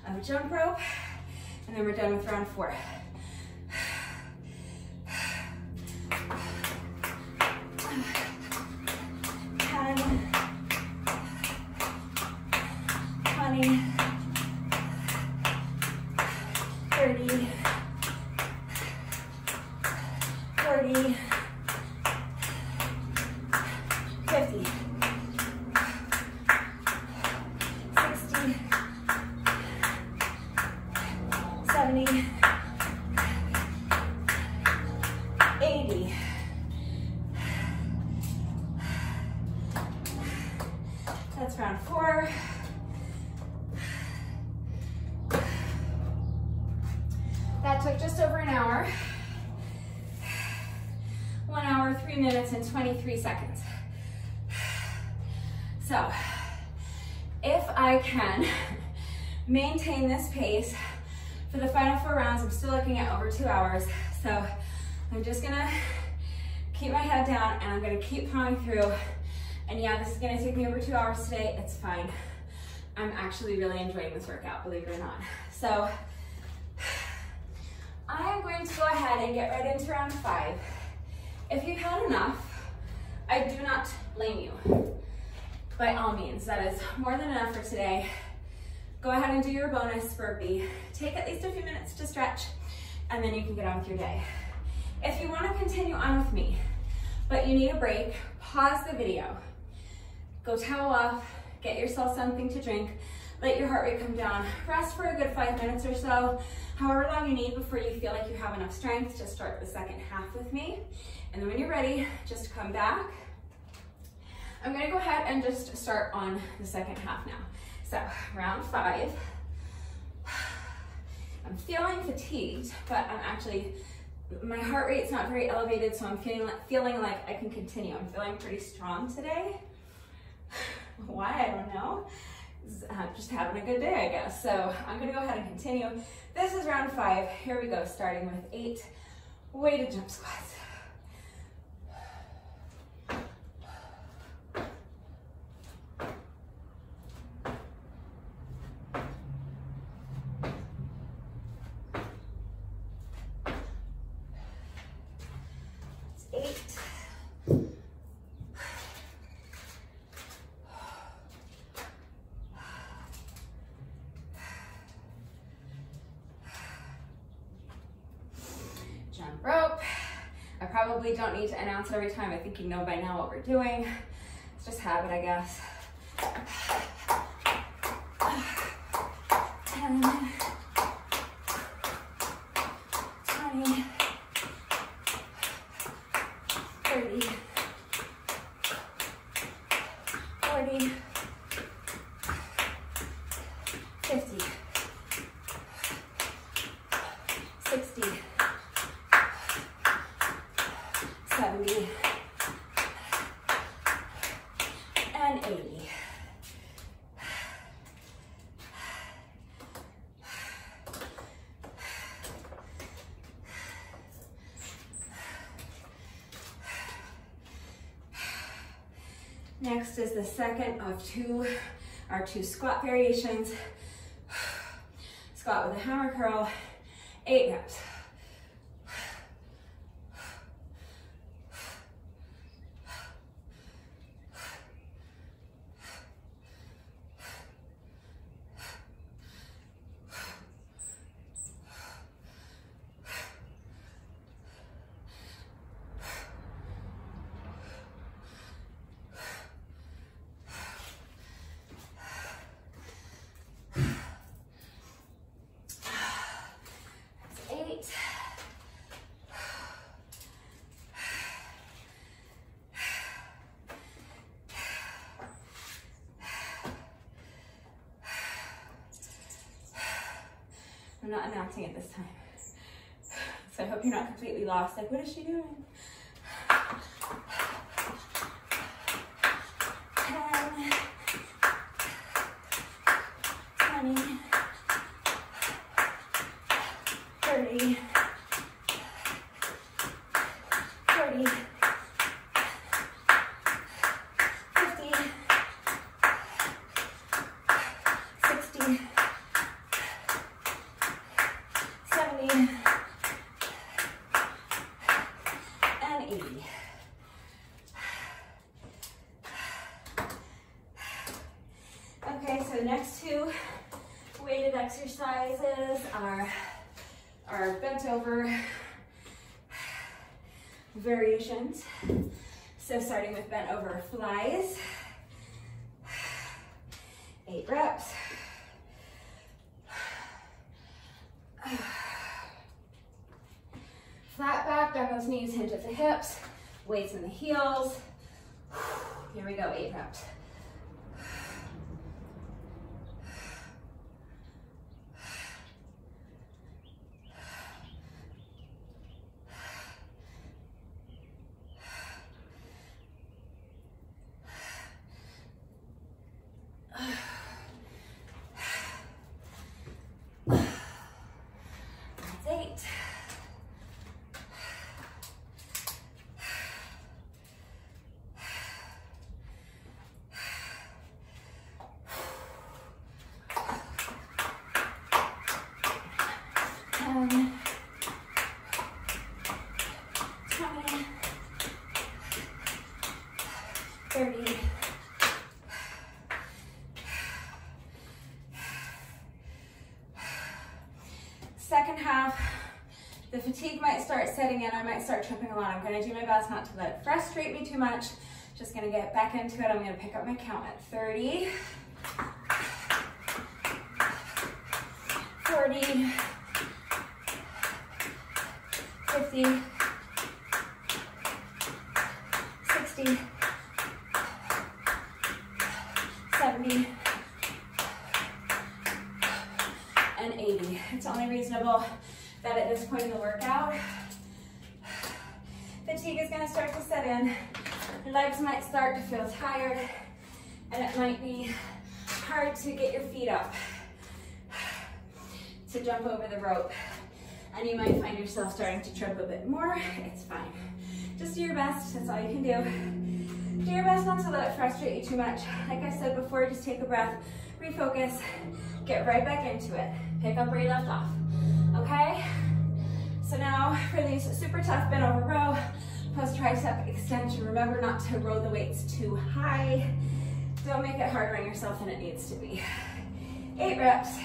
of jump rope, and then we're done with round 4. 10, 20, 30, 40, 50, 60, 70, 80. That's round 4. That took just over an hour. 1 hour, 3 minutes, and 23 seconds. So, if I can maintain this pace for the final 4 rounds, I'm still looking at over 2 hours. So, I'm just gonna keep my head down and I'm gonna keep plowing through. And yeah, this is gonna take me over 2 hours today. It's fine. I'm actually really enjoying this workout, believe it or not. So, I am going to go ahead and get right into round 5. If you've had enough, I do not blame you. By all means, that is more than enough for today. Go ahead and do your bonus burpee. Take at least a few minutes to stretch, and then you can get on with your day. If you want to continue on with me, but you need a break, pause the video. Go towel off, get yourself something to drink, let your heart rate come down, rest for a good 5 minutes or so, however long you need before you feel like you have enough strength to start the second half with me. And then when you're ready, just come back. I'm gonna go ahead and just start on the second half now. So, round 5. I'm feeling fatigued, but I'm actually, my heart rate's not very elevated, so I'm feeling like I can continue. I'm feeling pretty strong today. Why, I don't know. Just having a good day, I guess. So I'm gonna go ahead and continue. This is round 5. Here we go, starting with 8 weighted jump squats. Rope. I probably don't need to announce it every time. I think you know by now what we're doing. It's just habit, I guess. 10, 20, 30, 40, 50, 60, 70, and 80. Next is the second of our two squat variations. Squat with a hammer curl, 8 reps. I'm not announcing it this time. So I hope you're not completely lost. Like, what is she doing? 10, 20, 30, 40, 50, 60, 70, and 80. Okay, so the next two weighted exercises are our bent over variations. So starting with bent over flies, 8 reps. Flat back, bend those knees, hinge at the hips, weights in the heels. Here we go, 8 reps. Second half, the fatigue might start setting in. I might start tripping a lot. I'm going to do my best not to let it frustrate me too much. Just going to get back into it. I'm going to pick up my count at 30, 40, 50, 60, 70, and 80. It's only reasonable that at this point in the workout, fatigue is going to start to set in. Your legs might start to feel tired, and it might be hard to get your feet up to jump over the rope. And you might find yourself starting to trip a bit more. It's fine. Just do your best. That's all you can do. Do your best not to let it frustrate you too much. Like I said before, just take a breath, refocus, get right back into it. Pick up where you left off, okay? So now for these super tough bent over row, post tricep extension, remember not to row the weights too high. Don't make it harder on yourself than it needs to be. 8 reps,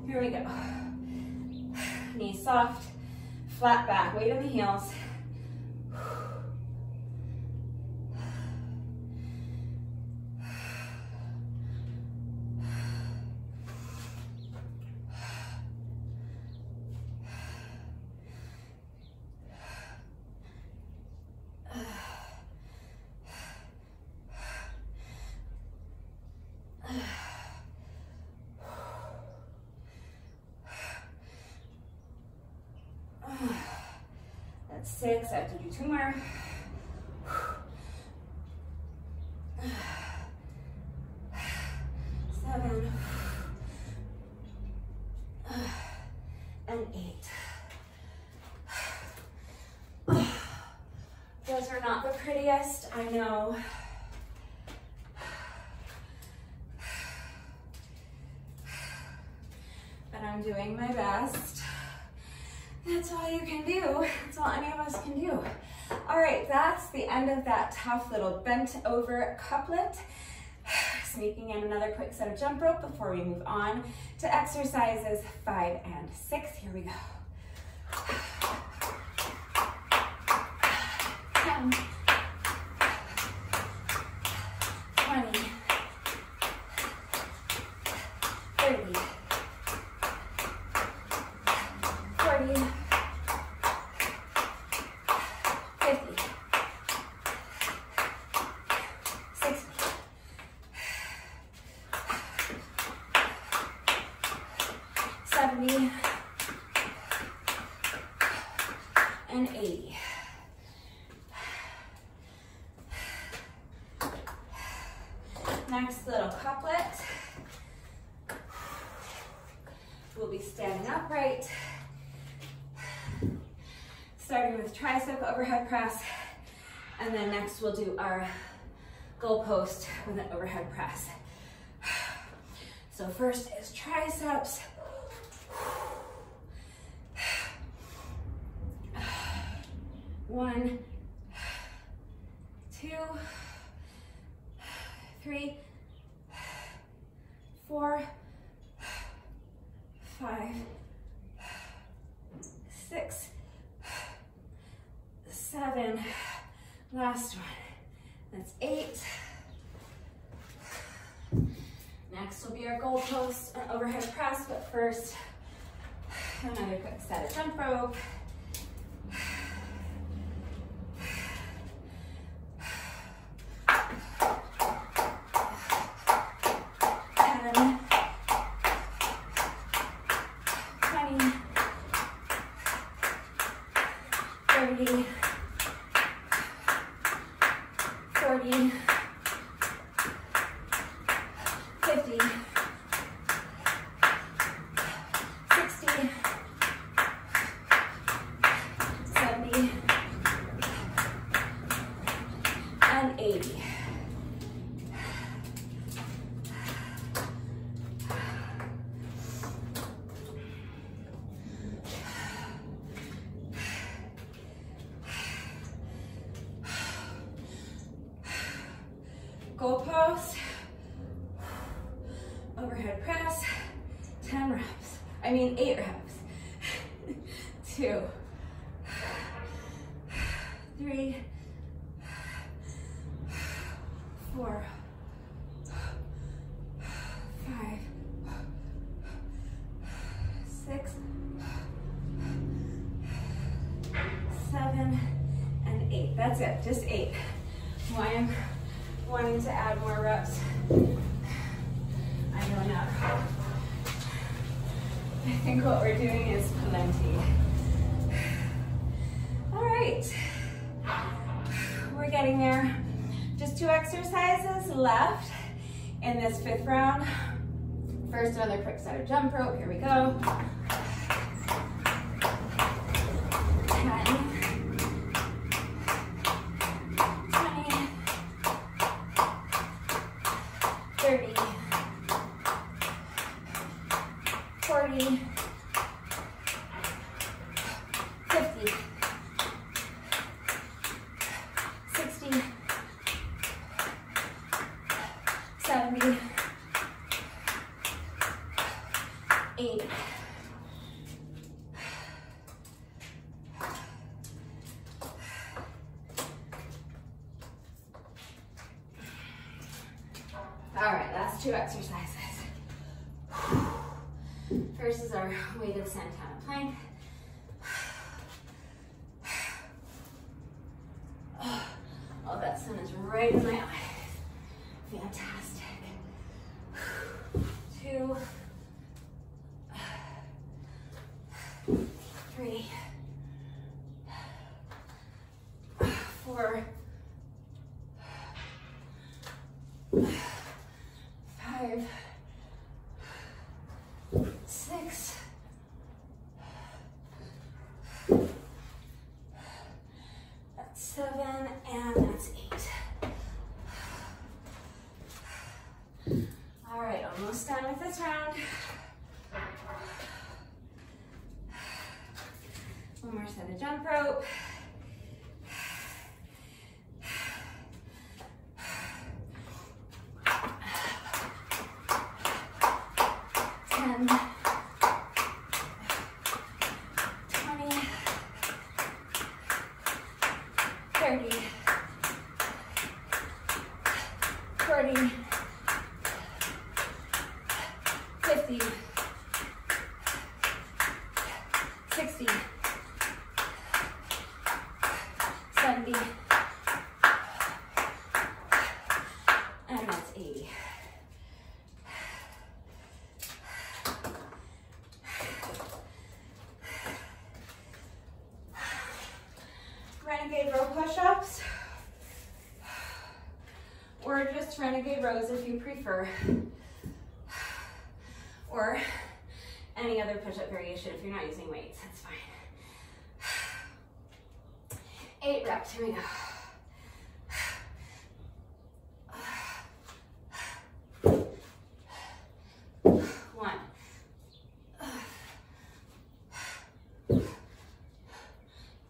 here we go. Knees soft, flat back, weight in the heels. That's 6, I have to do 2 more. 7, and 8. Those are not the prettiest, I know. But I'm doing my best. That's all you can do. That's all any of us can do. All right, that's the end of that tough little bent over couplet. Sneaking in another quick set of jump rope before we move on to exercises 5 and 6. Here we go. 10, 20, 30, 40, 50, 60, 70, and 80. Next little couplet. We'll be standing upright, Starting with tricep overhead press, and then next we'll do our goalpost with an overhead press. So first is triceps. 1, 2, 3, 4, 5, 6, 7, last one, that's 8. Next will be our goalpost and overhead press, but first, another quick set of jump rope. Goalpost, overhead press, 10 reps. 8 reps. 2, 3, 4, 5, 6, 7, and 8. That's it, just 8. Why I'm wanting to add more reps, I don't know. I think what we're doing is plenty. All right, we're getting there. Just 2 exercises left in this 5th round. First, another quick set of jump rope. Here we go. 10, 20, 30, 40, 50, 60, 70, 80. All right, last 2 exercises. First is our weighted Santana plank. Oh, that sun is right in my eye. Fantastic. 2, 3, 4, 5, 6, 7, and that's 8. All right, almost done with this round. One more set of jump rope. 10, 20, 30, 40, 50, 60, 70, and that's 80. Renegade row push-ups, or just Renegade rows if you prefer, or any other push-up variation if you're not using weights, that's fine. 8 reps, here we go. 1,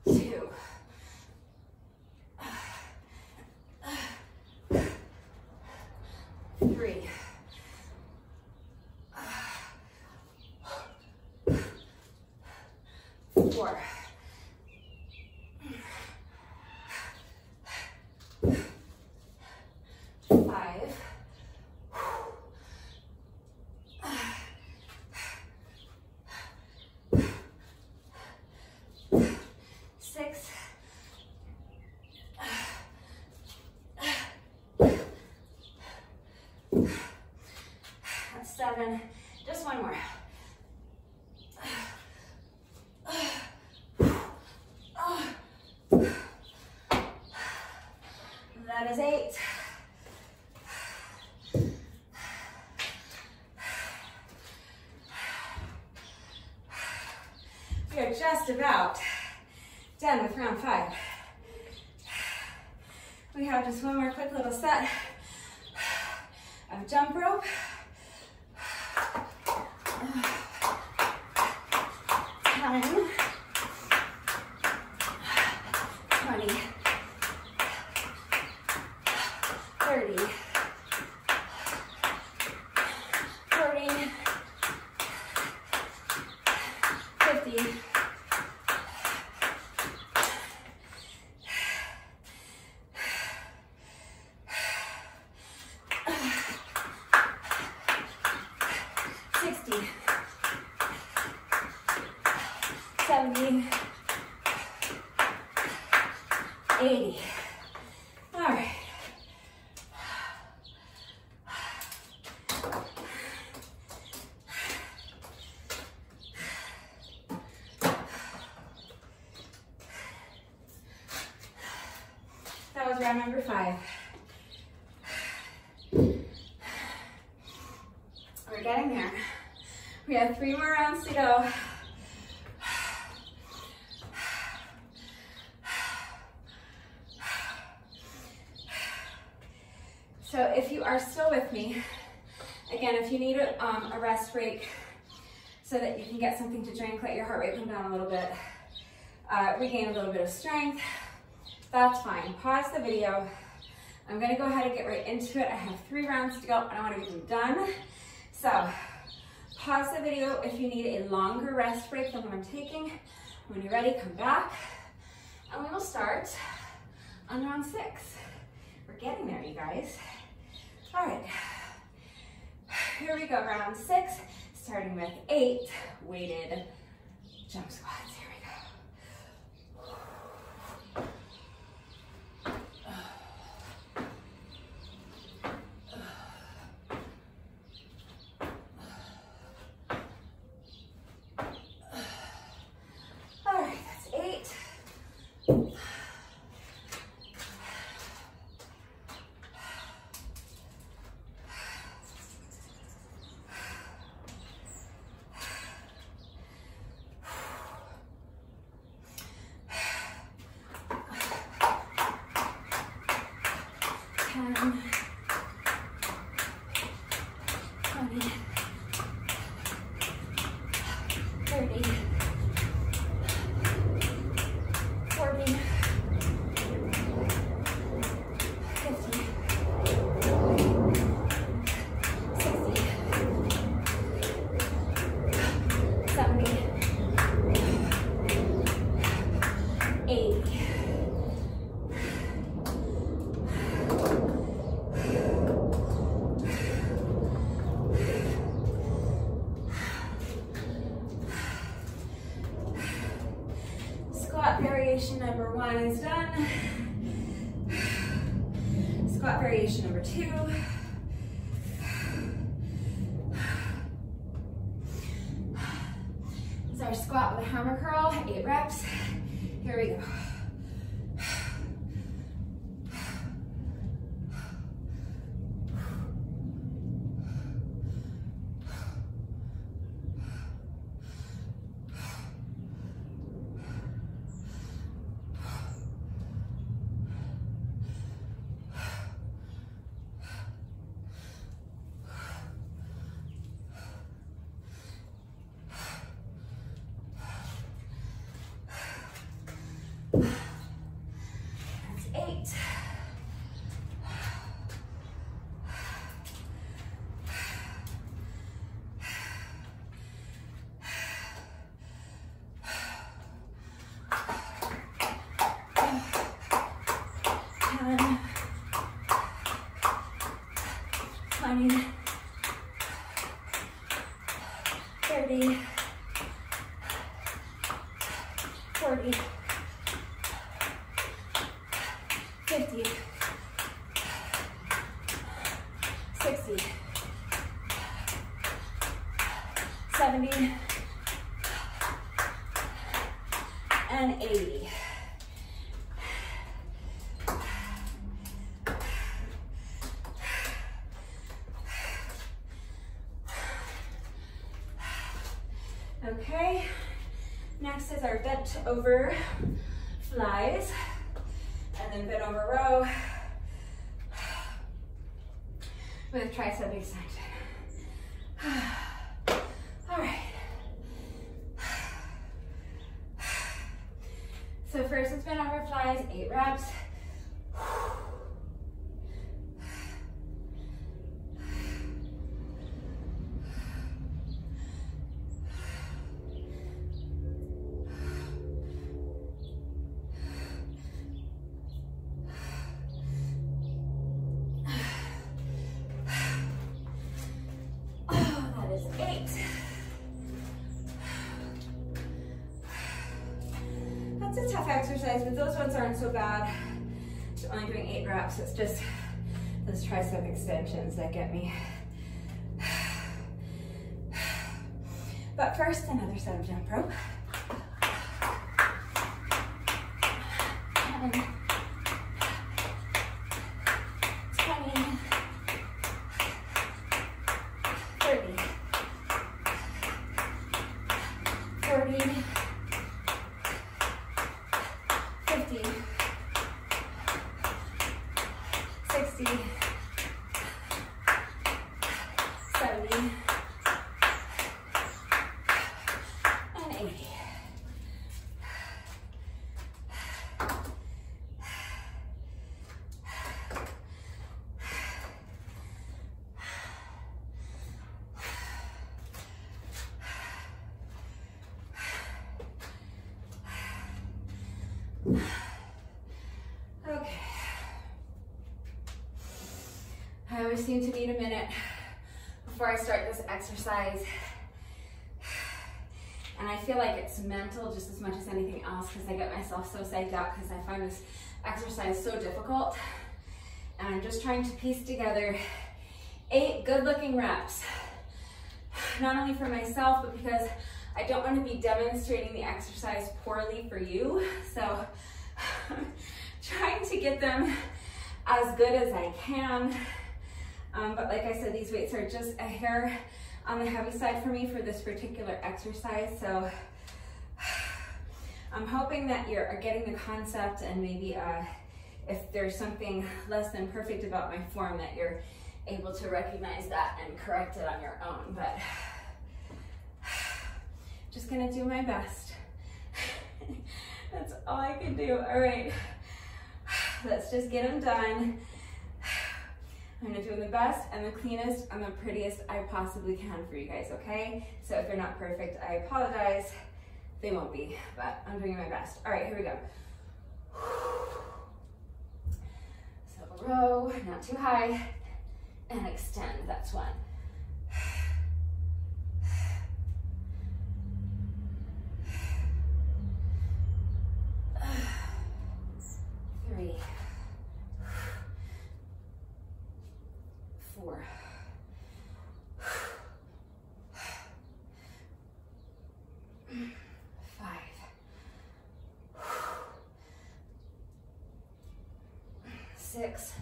2, 3, 4, 5, 6, 7, just one more. That is 8. We are just about done with round 5. We have just one more quick little set of jump rope. 10, 20, 30, 40, 50, 60, 70, 80. All right. That was round number 5. We're getting there. We have 3 more rounds to go. So if you are still with me, again, if you need a rest break so that you can get something to drink, let your heart rate come down a little bit, regain a little bit of strength, that's fine. Pause the video. I'm gonna go ahead and get right into it. I have 3 rounds to go and I wanna get them done. So pause the video if you need a longer rest break than what I'm taking. When you're ready, come back and we will start on round 6. We're getting there, you guys. All right, here we go, round 6, starting with 8 weighted jump squats. Here we go. All right, that's 8. 10, 20, 30, 40, 50, 60, 70, 80. Squat variation number 1 is done. Squat variation number 2. This is our squat with a hammer curl, 8 reps. Here we go. 10, 20, 30, 40, 50, 60, 70, and 80. Okay, next is our bent over flies, and then bent over row with tricep extension. All right. So first it's bent over flies, 8 reps. It's a tough exercise, but those ones aren't so bad. Just only doing 8 reps. It's just those tricep extensions that get me. But first, another set of jump rope. 10, 20, 30, 40, 50, 60, 70, and 80. Okay. I always seem to need a minute before I start this exercise. And I feel like it's mental just as much as anything else because I get myself so psyched out because I find this exercise so difficult. And I'm just trying to piece together 8 good-looking reps. Not only for myself, but because I don't want to be demonstrating the exercise poorly for you. So I'm trying to get them as good as I can. But like I said, these weights are just a hair on the heavy side for me for this particular exercise. So I'm hoping that you're getting the concept, and maybe if there's something less than perfect about my form, that you're able to recognize that and correct it on your own. But just gonna do my best. That's all I can do. All right, let's just get them done. I'm gonna do them the best and the cleanest and the prettiest I possibly can for you guys, okay? So if they're not perfect, I apologize. They won't be, but I'm doing my best. All right, here we go. So row, not too high, and extend, that's 1. 3, 4, 5, 6.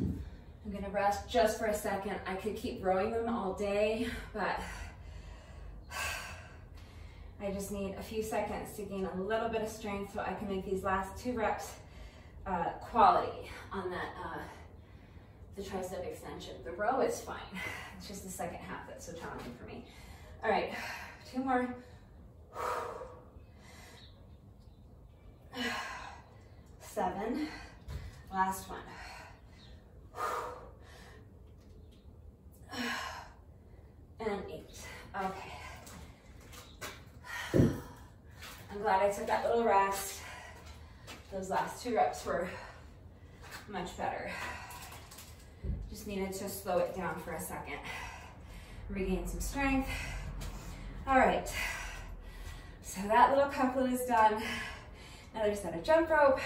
I'm gonna rest just for a second. I could keep rowing them all day, but I just need a few seconds to gain a little bit of strength so I can make these last 2 reps quality on that the tricep extension. The row is fine. It's just the second half that's so challenging for me. All right, 2 more. 7, last one. And 8, okay. I'm glad I took that little rest. Those last 2 reps were Much better. Just needed to slow it down for a second. Regain some strength. All right, so that little couplet is done. Another set of jump rope.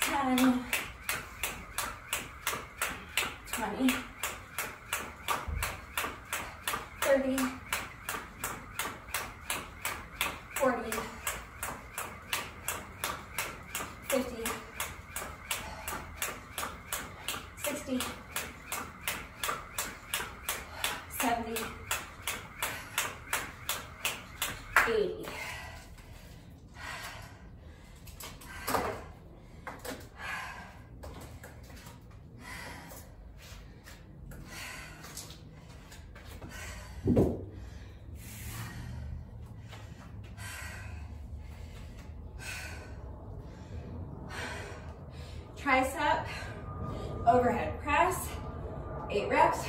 10, 20, 30, 40, 50, 60, 70, 80. Tricep, overhead press, 8 reps.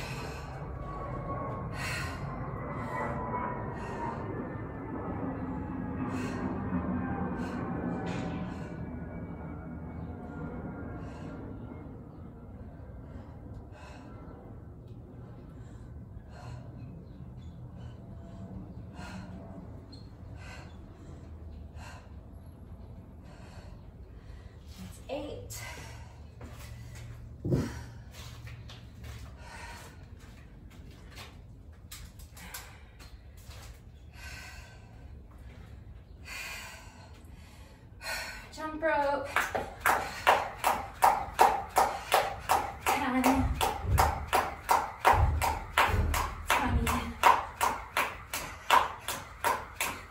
That's 8. Jump rope. 10, 20,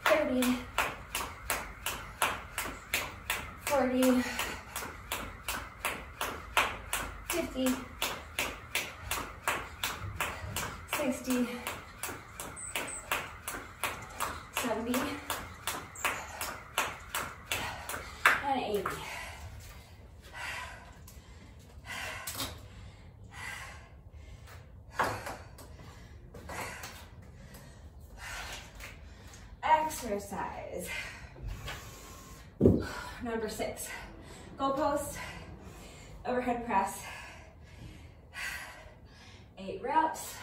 30, 40, 50, 60, 70, and 80. Exercise. Number 6, goalpost, overhead press, 8 reps.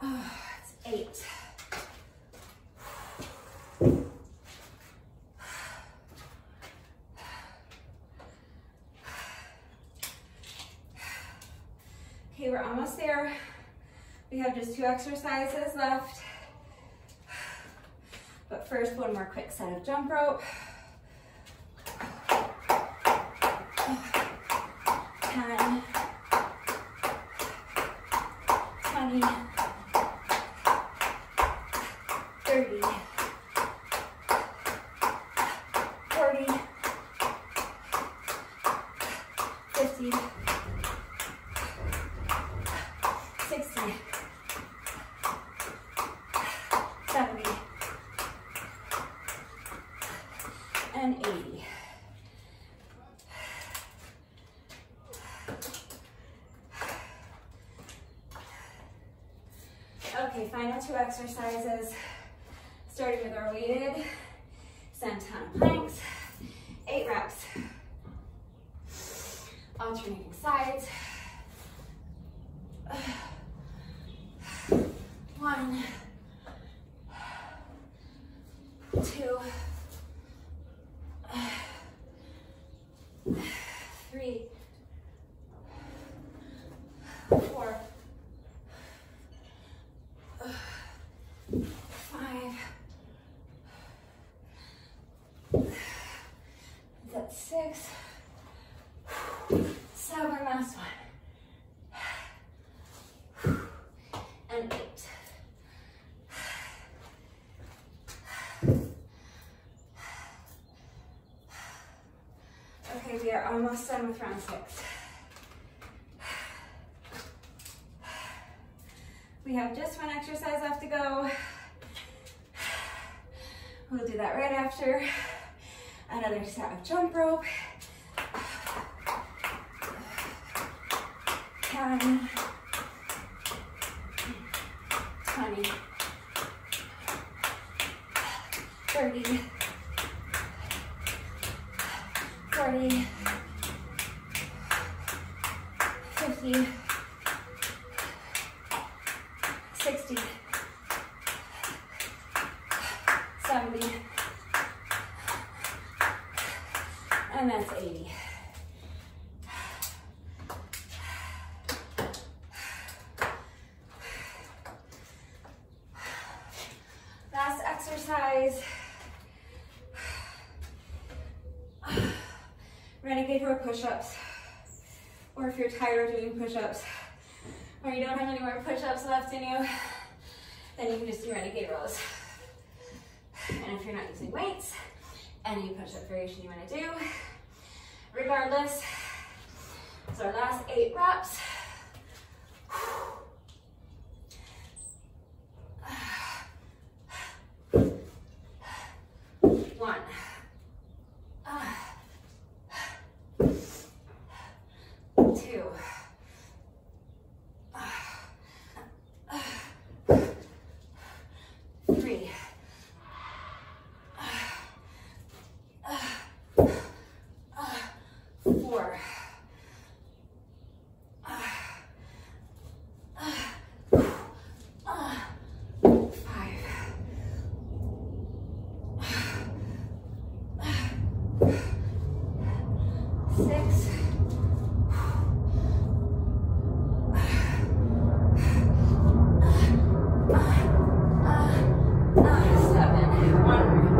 It's 8. Okay, we're almost there. We have just 2 exercises left. But first, one more quick set of jump rope. 10, 20, 30, 40, 50, 60, 70, and 80. Okay, final 2 exercises, starting with our weighted Santana planks, 8 reps, alternating sides. 1, 2, 3, 4, 5, that's 6, 7, last one, and 8. Okay, we are almost done with round 6. We have just one exercise left to go. We'll do that right after another set of jump rope. 10, 20, 30, 40, 50, 60, 70, and that's 80. Last exercise. Renegade row push-ups. Or if you're tired of doing push-ups, or you don't have any more push-ups left in you, then you can just do renegade rows. And if you're not using weights, any push-up variation you want to do, regardless, it's our last 8 reps. One. 2. 3. 4. 6. 7. One more.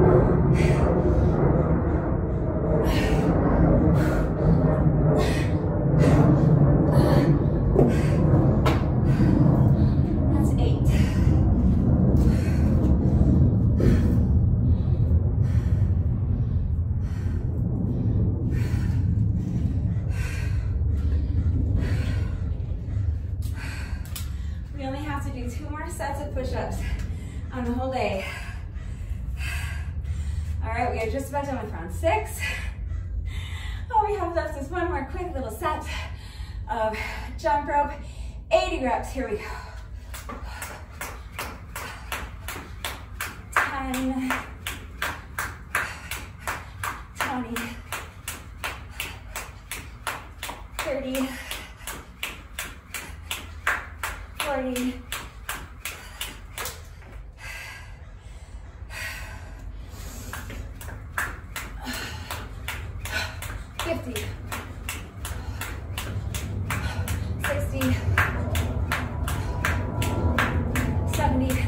That's 8. We only have to do 2 more sets of push-ups on the whole day. All right, we are just about done with round 6. All we have left is one more quick little set of jump rope, 80 reps. Here we go. 10, 20, 30, 40, 50, 60, 70, 80.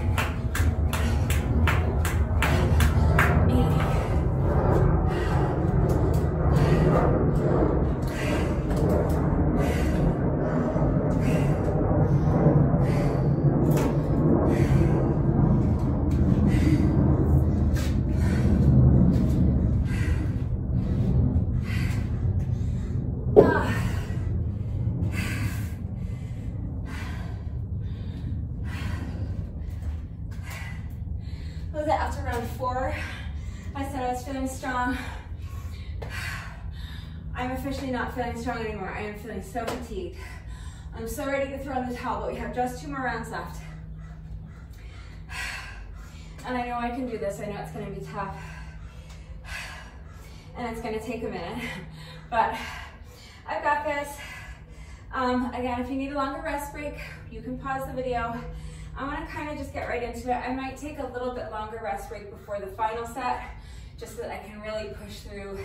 Was it after round 4? I said I was feeling strong. I'm officially not feeling strong anymore. I am feeling so fatigued. I'm so ready to throw in the towel, but we have just 2 more rounds left. And I know I can do this. I know it's gonna be tough. And it's gonna take a minute, but I've got this. Again, if you need a longer rest break, you can pause the video. I want to kind of just get right into it. I might take a little bit longer rest break before the final set, just so that I can really push through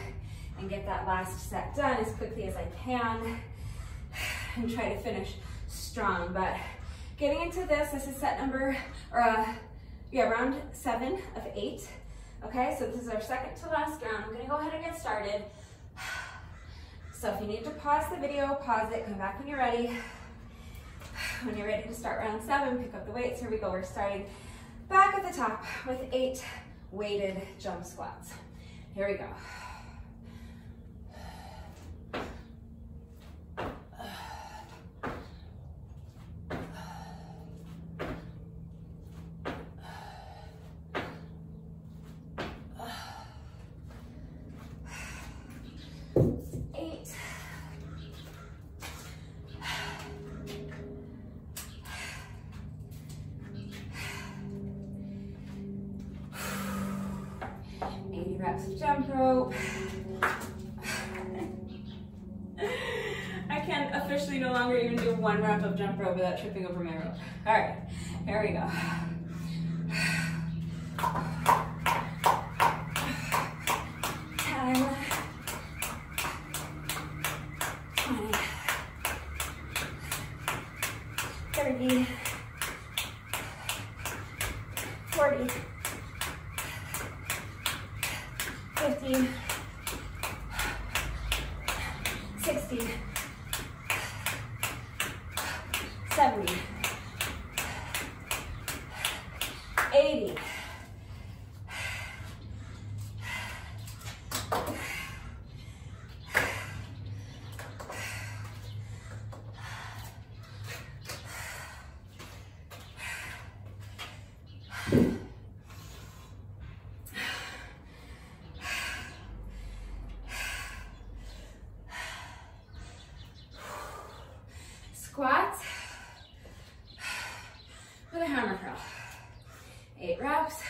and get that last set done as quickly as I can and try to finish strong. But getting into this is set number, round 7 of 8. Okay, so this is our second to last round. I'm gonna go ahead and get started. So if you need to pause the video, pause it, come back when you're ready. When you're ready to start round 7, pick up the weights. Here we go. We're starting back at the top with 8 weighted jump squats. Here we go. reps of jump rope. I can officially no longer even do 1 rep of jump rope without tripping over my rope. All right, here we go. 10, 20, 30, 40, 50, 60, 70, 80, 'Squats with a hammer curl. 8 reps.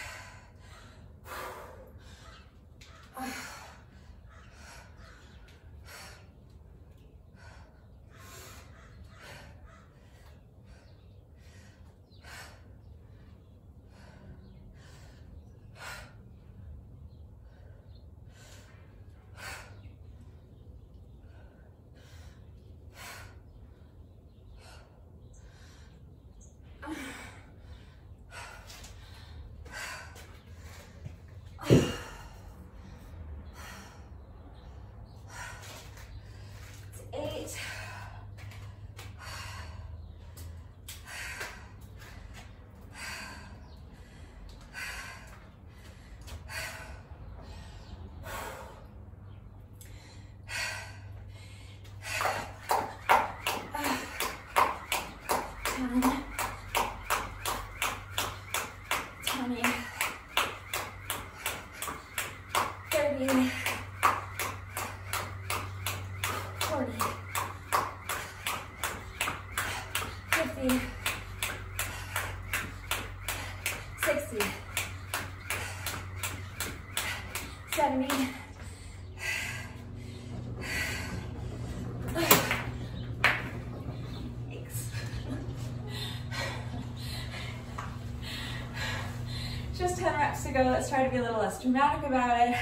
Just 10 reps to go. Let's try to be a little less dramatic about it.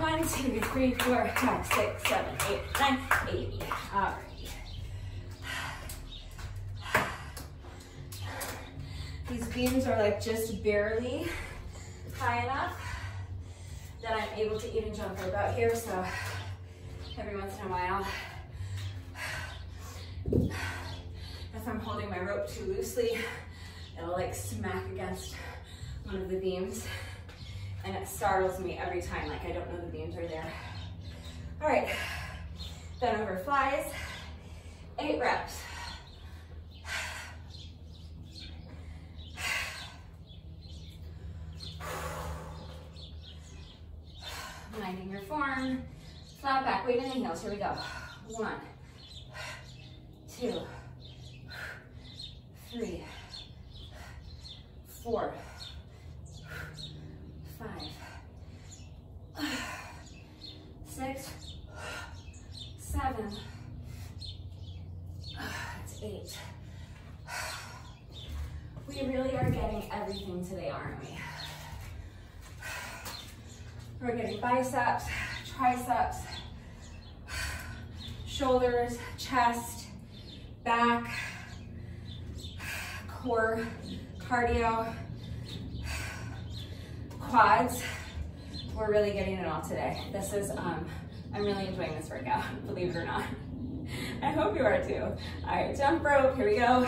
1, 2, 3, 4, 5, 6, 7, 8, 9, 80. All right. These beams are like just barely high enough that I'm able to even jump rope out here. So every once in a while, if I'm holding my rope too loosely, it'll like smack against one of the beams, and it startles me every time, like I don't know the beams are there. All right, then over flies, 8 reps. Minding your form, flat back, weight in the heels, here we go. 1, 2, 3, 4, 5, 6, 7, that's 8. We really are getting everything today, aren't we? We're getting biceps, triceps, shoulders, chest, back, core, cardio, quads. We're really getting it all today. This is, I'm really enjoying this workout, believe it or not. I hope you are too. All right, jump rope, here we go.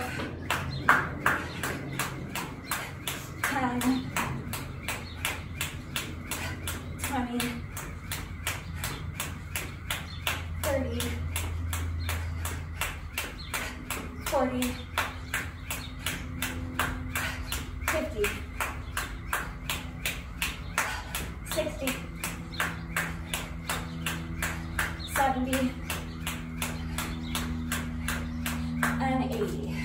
10, 20, 30, 40, 50, 60, 70, and 80.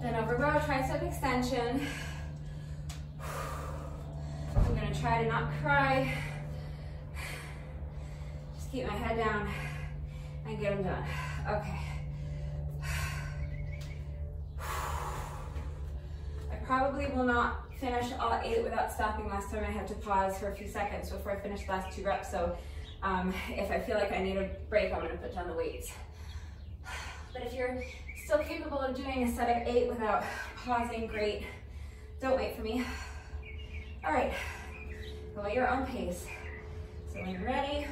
Then over row, tricep extension. I'm gonna try to not cry. Just keep my head down and get them done. Okay. I probably will not finish all 8 without stopping. Last time I had to pause for a few seconds before I finished the last 2 reps. So if I feel like I need a break, I'm gonna put down the weights. But if you're still capable of doing a set of 8 without pausing, great. Don't wait for me. All right, go at your own pace. So when you're ready,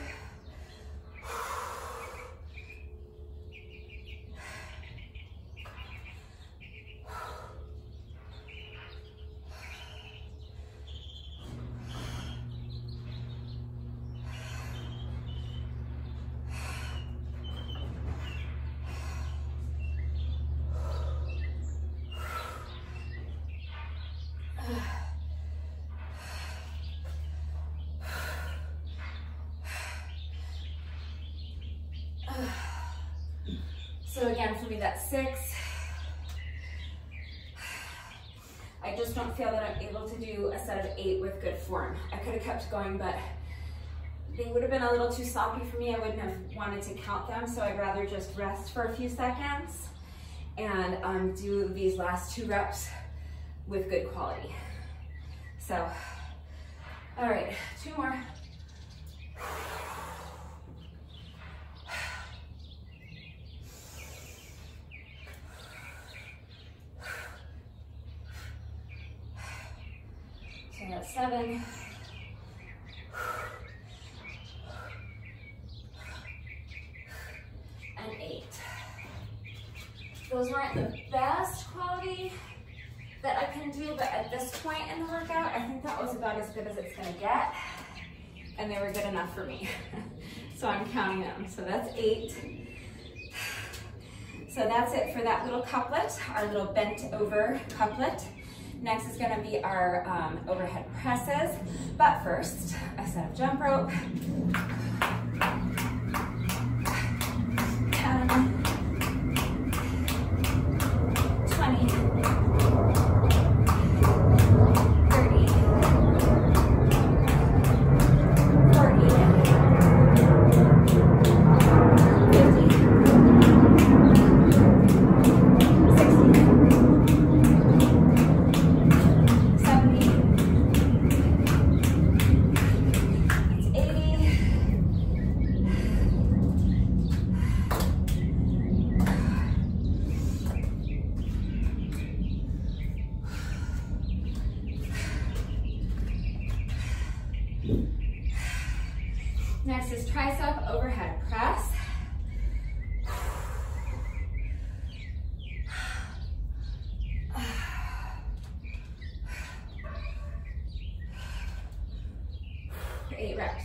so again, for me, that's 6. I just don't feel that I'm able to do a set of 8 with good form. I could have kept going, but they would have been a little too sloppy for me. I wouldn't have wanted to count them, so I'd rather just rest for a few seconds and do these last 2 reps with good quality. So, all right, 2 more. So that's 7. And 8. Those weren't the best quality that I can do, but at this point in the workout, I think that was about as good as it's gonna get. And they were good enough for me. So I'm counting them. So that's 8. So that's it for that little couplet, our little bent over couplet. Next is gonna be our overhead presses. But first, a set of jump rope. 10, 20, 30, 40, 50, 60, 70, 80, next is tricep overhead press. For 8 reps.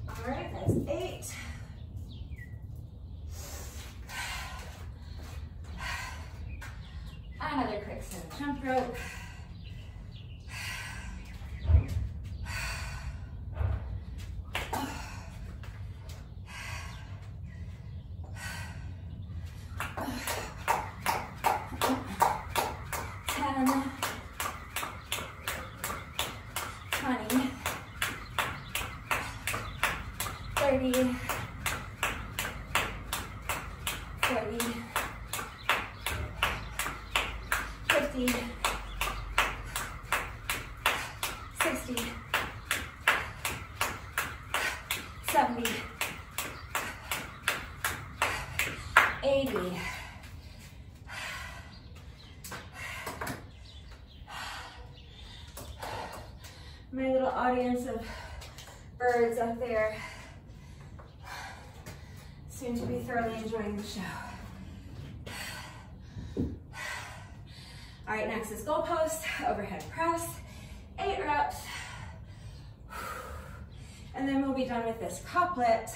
All right, that's 8. Another quick set of jump rope. My little audience of birds up there seem to be thoroughly enjoying the show. All right, next is goalpost, overhead press, 8 reps. And then we'll be done with this couplet.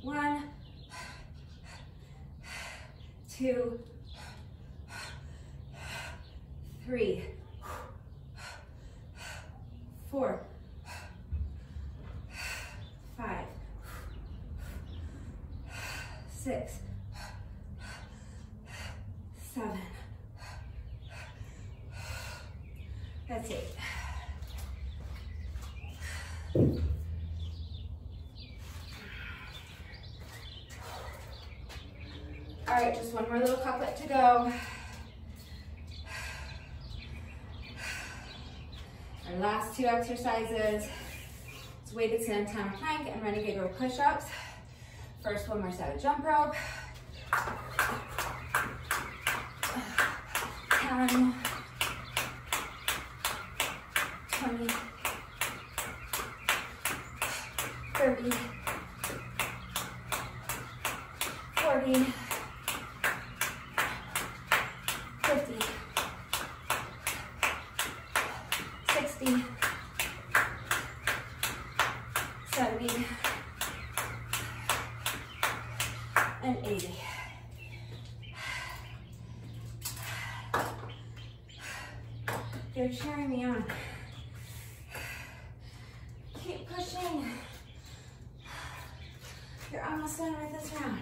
1, 2, 3, 4, 5, 6, 7. That's 8. All right, just one more little couplet to go. Our last 2 exercises. It's weighted Santana plank and Renegade row push-ups. First, one more set of jump rope. 10, 20, 30, 40, 50, 60, 70, and 80. They're cheering me on. Keep pushing. You're almost done with this round.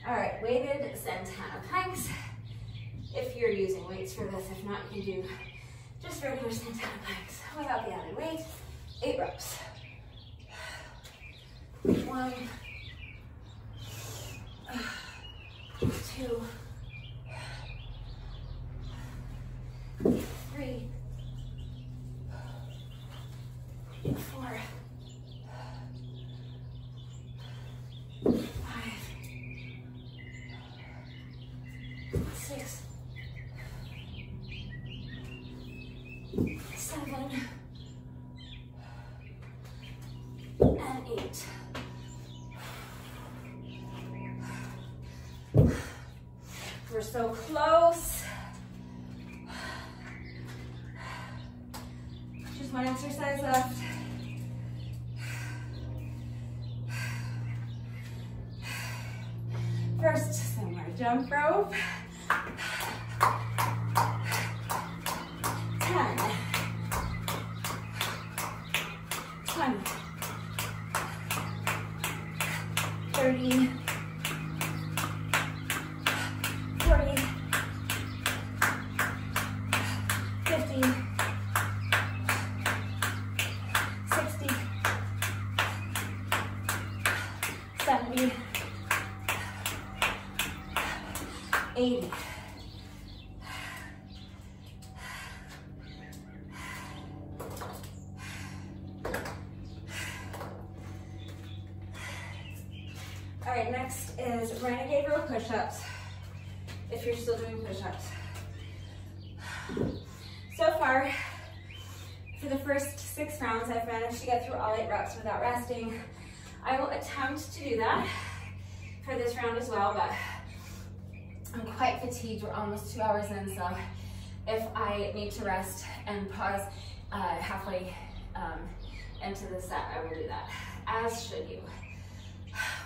All right, weighted Santana planks. If you're using weights for this, if not, you can do just regular Santana planks without the added weight. 8 reps. 1, 2, 3, 4, 5, 6, 7, and 8. We're so close. Just one exercise left. First, some more jump rope. 10, 20, 30, 40, 50, 60, 70, 80. All right, next is Renegade row push-ups, if you're still doing push-ups. So far, for the first 6 rounds, I've managed to get through all 8 reps without resting. I will attempt to do that for this round as well, but I'm quite fatigued. We're almost 2 hours in, so if I need to rest and pause halfway into the set, I will do that, as should you.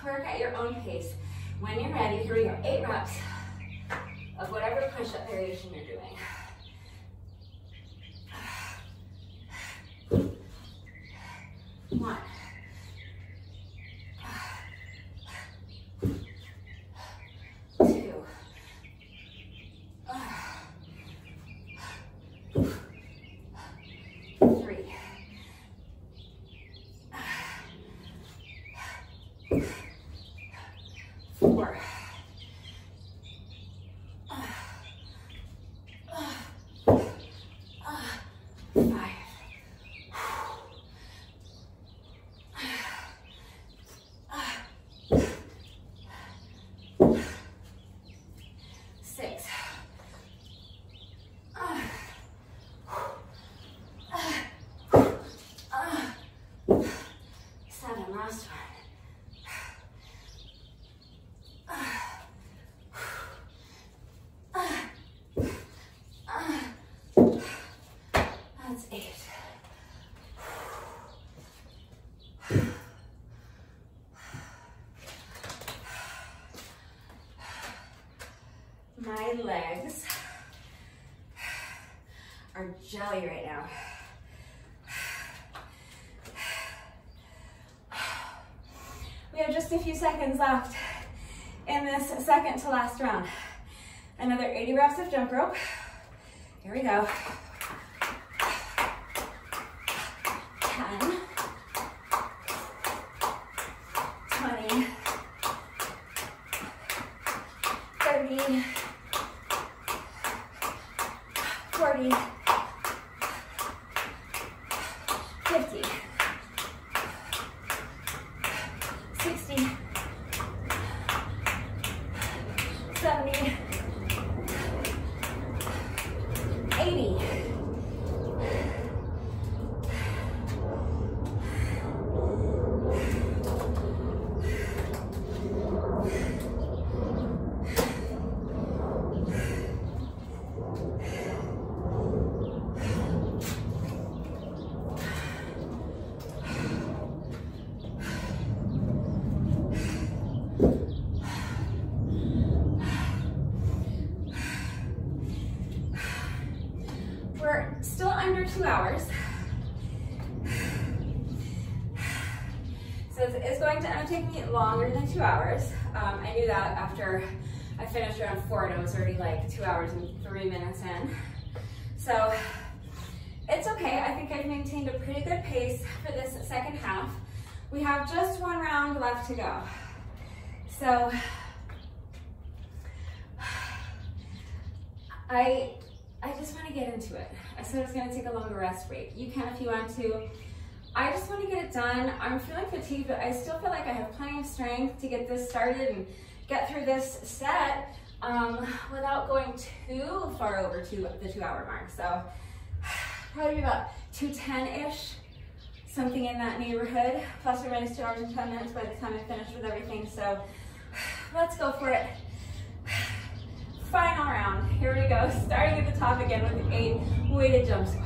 Work at your own pace. When you're ready, here we go. 8 reps of whatever push-up variation you're doing. 1, 2, 3, 4, 5, jelly right now. We have just a few seconds left in this second to last round. Another 80 reps of jump rope. Here we go. 10, 20, 30, 40, 50, 60, 70, 80. We're still under 2 hours. So it's going to end up taking me longer than 2 hours. I knew that after I finished around 4 and I was already like 2 hours and 3 minutes in. So it's okay. I think I've maintained a pretty good pace for this second half. We have just 1 round left to go. So I just want to get into it. I said it's going to take a longer rest break. You can if you want to. I just want to get it done. I'm feeling fatigued, but I still feel like I have plenty of strength to get this started and get through this set without going too far over to the 2 hour mark. So probably about 2:10-ish, something in that neighborhood, plus or minus 2 hours and 10 minutes by the time I finish with everything. So let's go for it. Final round, here we go. Starting at the top again with 8 weighted jump squats.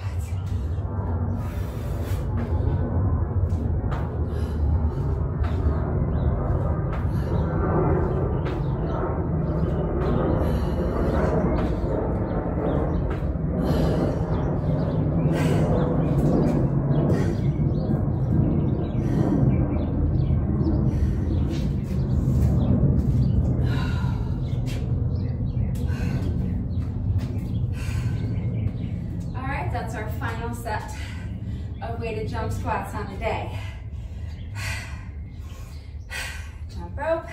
That's our final set of weighted jump squats on the day. Jump rope.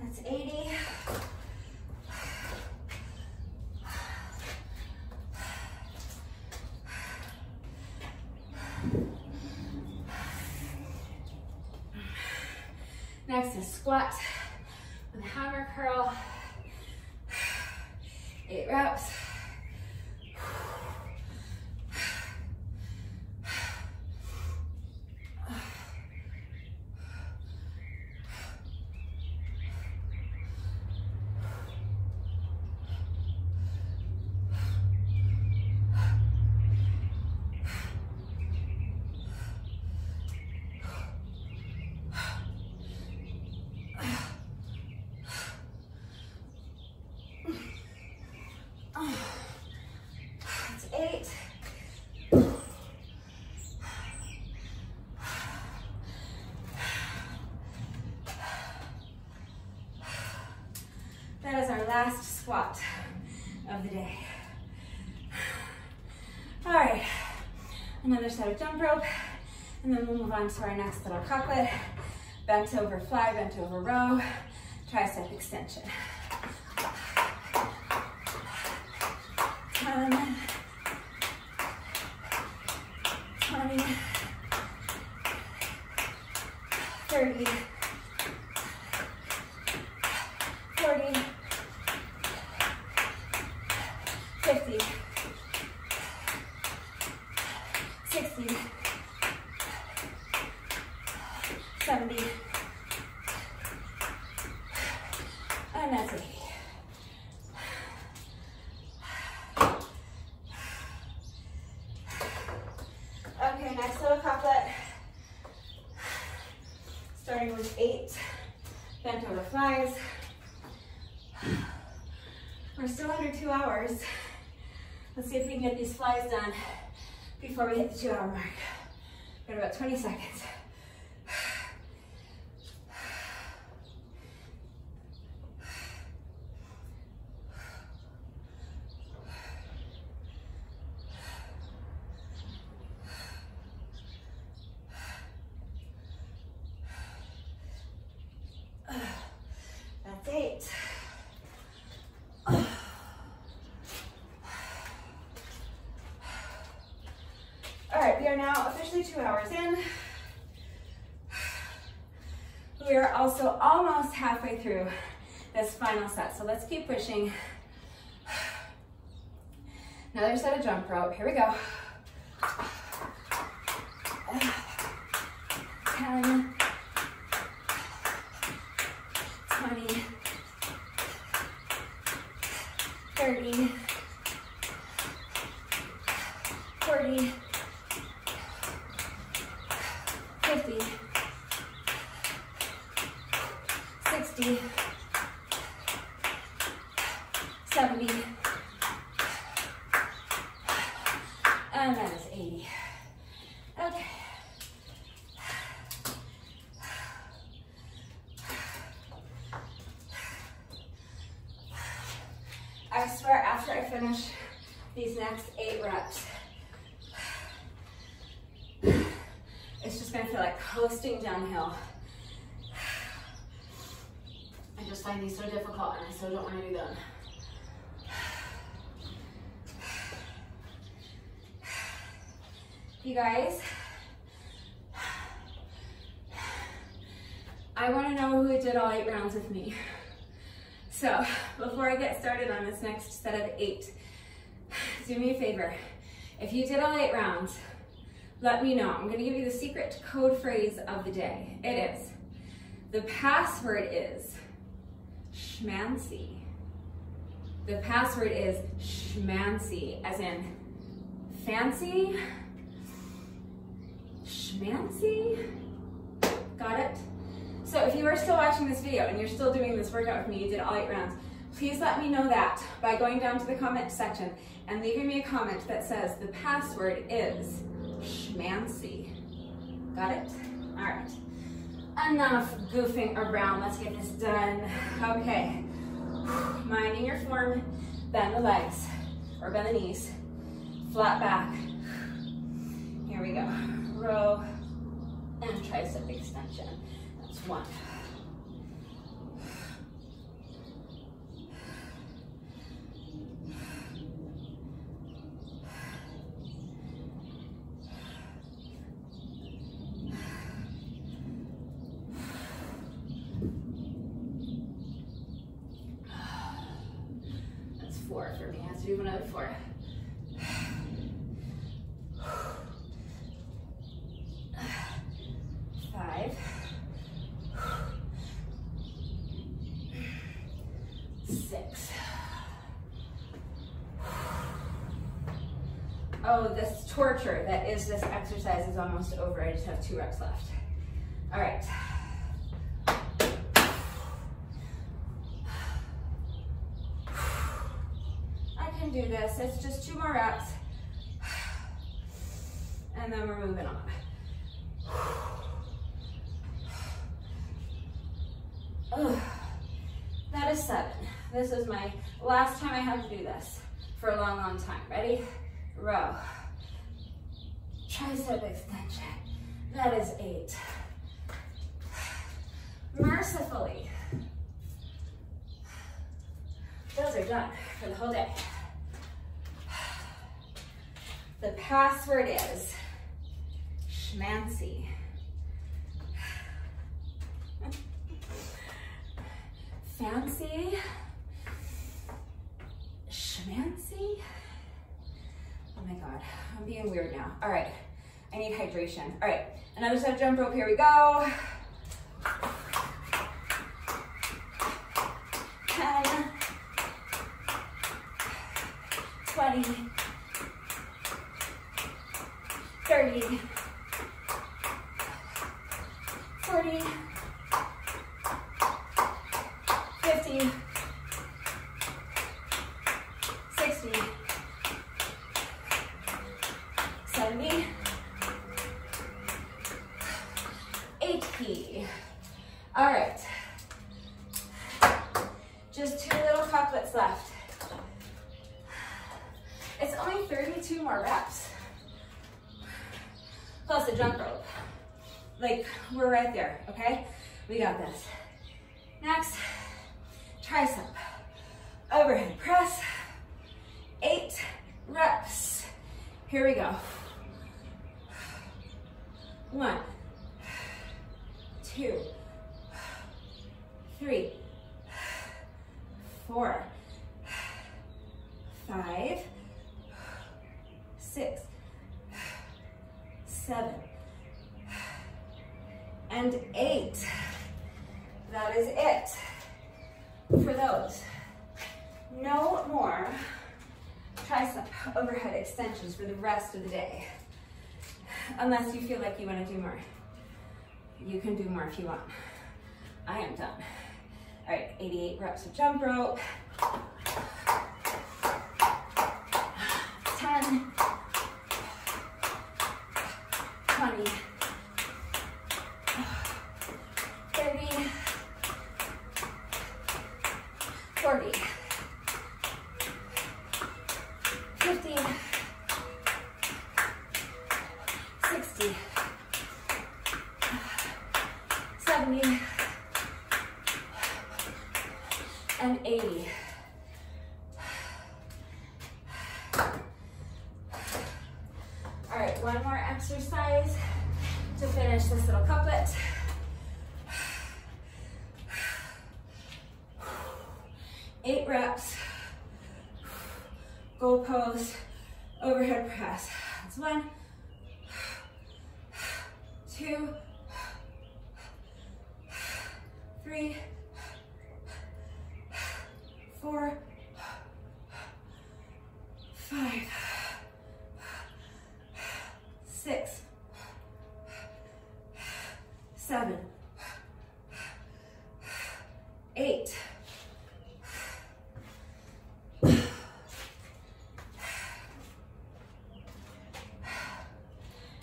That's 80. Next is squat with a hammer curl. 8 reps. That's 8. That is our last squat of the day. All right, another set of jump rope, and then we'll move on to our next little couplet. Bent over fly, bent over row, tricep extension. 10, 20, 30, 40, 50, 60, 70, and that's 80. Okay, next little couplet. Starting with 8 bent over flies. We're still under 2 hours. Let's see if we can get these flies done before we hit the 2-hour mark. Got about 20 seconds. That's 8. All right, we are now officially 2 hours in. We are also almost halfway through this final set, so let's keep pushing. Another set of jump rope. Here we go. 10, 20, 30, 40, 50, 60, 70, and that is 80. Okay. I swear after I finish these next 8 reps, it's just gonna feel like coasting downhill. I just find these so difficult and I so don't wanna do them. You guys, I wanna know who did all 8 rounds with me. So before I get started on this next set of 8, do me a favor. If you did all 8 rounds, let me know. I'm gonna give you the secret code phrase of the day. It is, the password is schmancy. The password is schmancy, as in fancy, schmancy. Got it? So if you are still watching this video and you're still doing this workout with me, you did all 8 rounds, please let me know that by going down to the comment section and leaving me a comment that says the password is schmancy. Got it? All right. Enough goofing around. Let's get this done. Okay. Minding your form, bend the legs or bend the knees, flat back. Here we go. Row and tricep extension. That's 1. That's 4 for me. Has to do another 4. 5. 6. Oh, this torture that is this exercise is almost over. I just have 2 reps left. All right. I can do this. It's just 2 more reps. And then we're moving on. That is 7. This is my last time I have to do this for a long, long time. Ready? Row. Tricep extension. That is 8. Mercifully, those are done for the whole day. The password is schmancy. Fancy, schmancy. my God, I'm being weird now. All right, I need hydration. All right, another set of jump rope, here we go. 10, 20, 30, 40, 50, 60, 70, 80. All right, just 2 little couplets left. It's only 32 more reps, plus a jump rope. Like, we're right there, okay? We got this. Next, tricep, overhead press, 8 reps. Here we go. 1, 2, 3, 4, 5, 6, 7, and 8. That is it for those. No more tricep overhead extensions for the rest of the day. Unless you feel like you want to do more. You can do more if you want. I am done. All right, 88 reps of jump rope. 10, 20, 30, 40, 50, 60, 70, and 80. All right, one more exercise to finish this little couplet. 8 reps, goal pose, overhead press. That's 1, 2, 3, 4, 5, 6, 7, 8.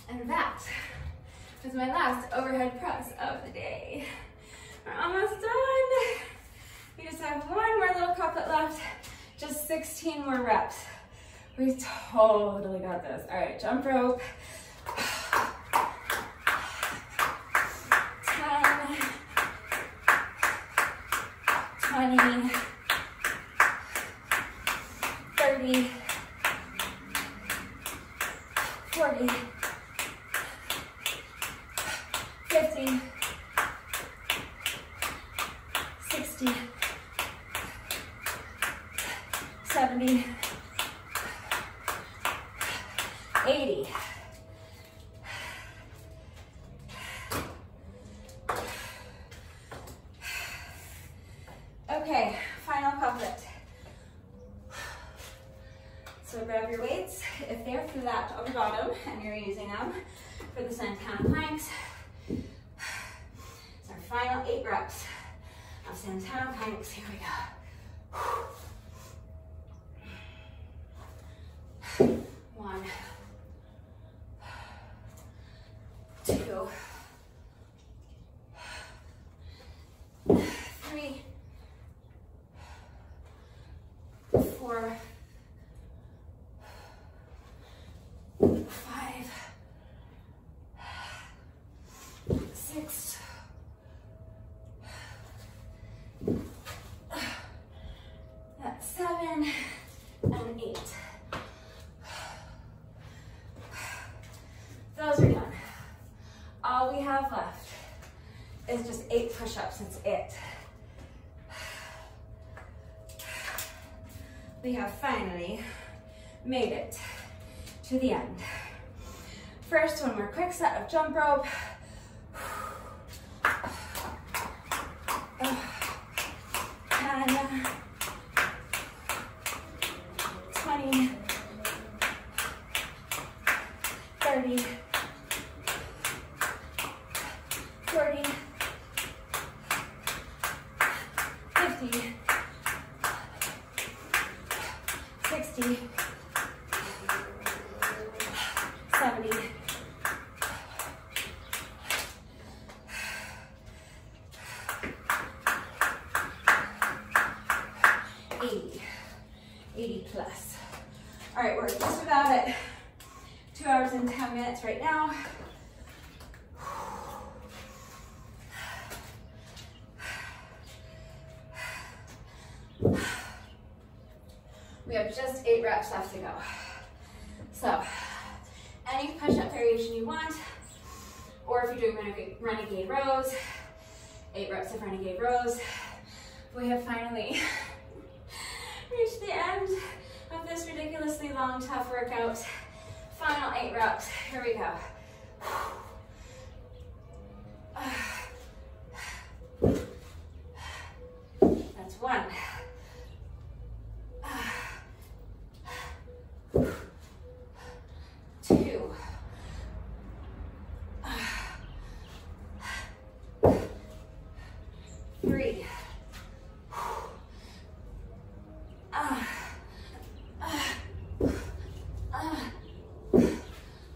And that is my last overhead press of the day. We're almost done. We just have one more little couplet left, just 16 more reps. We totally got this. All right, jump rope. 10, 20, 30, 40, 50, 60, 70, 80. Okay, final couplet. So grab your weights if they're flat on the bottom and you're using them for the Santana planks. It's our final 8 reps of Santana planks. Here we go. 1, 2, 3, 4, 5, 6, 7, and 8. Those are done. All we have left is just 8 push-ups. That's it. We have finally made it to the end. First, one more quick set of jump rope. 10, 20, 30, 40, 50, 60, 70, 80 plus. All right, we're just about at 2 hours and 10 minutes right now. We have just 8 reps left to go. So, any push-up variation you want, or if you're doing renegade rows, 8 reps of renegade rows. We have finally reached the end of this ridiculously long, tough workout. Final 8 reps. Here we go. That's 1. 2. 3.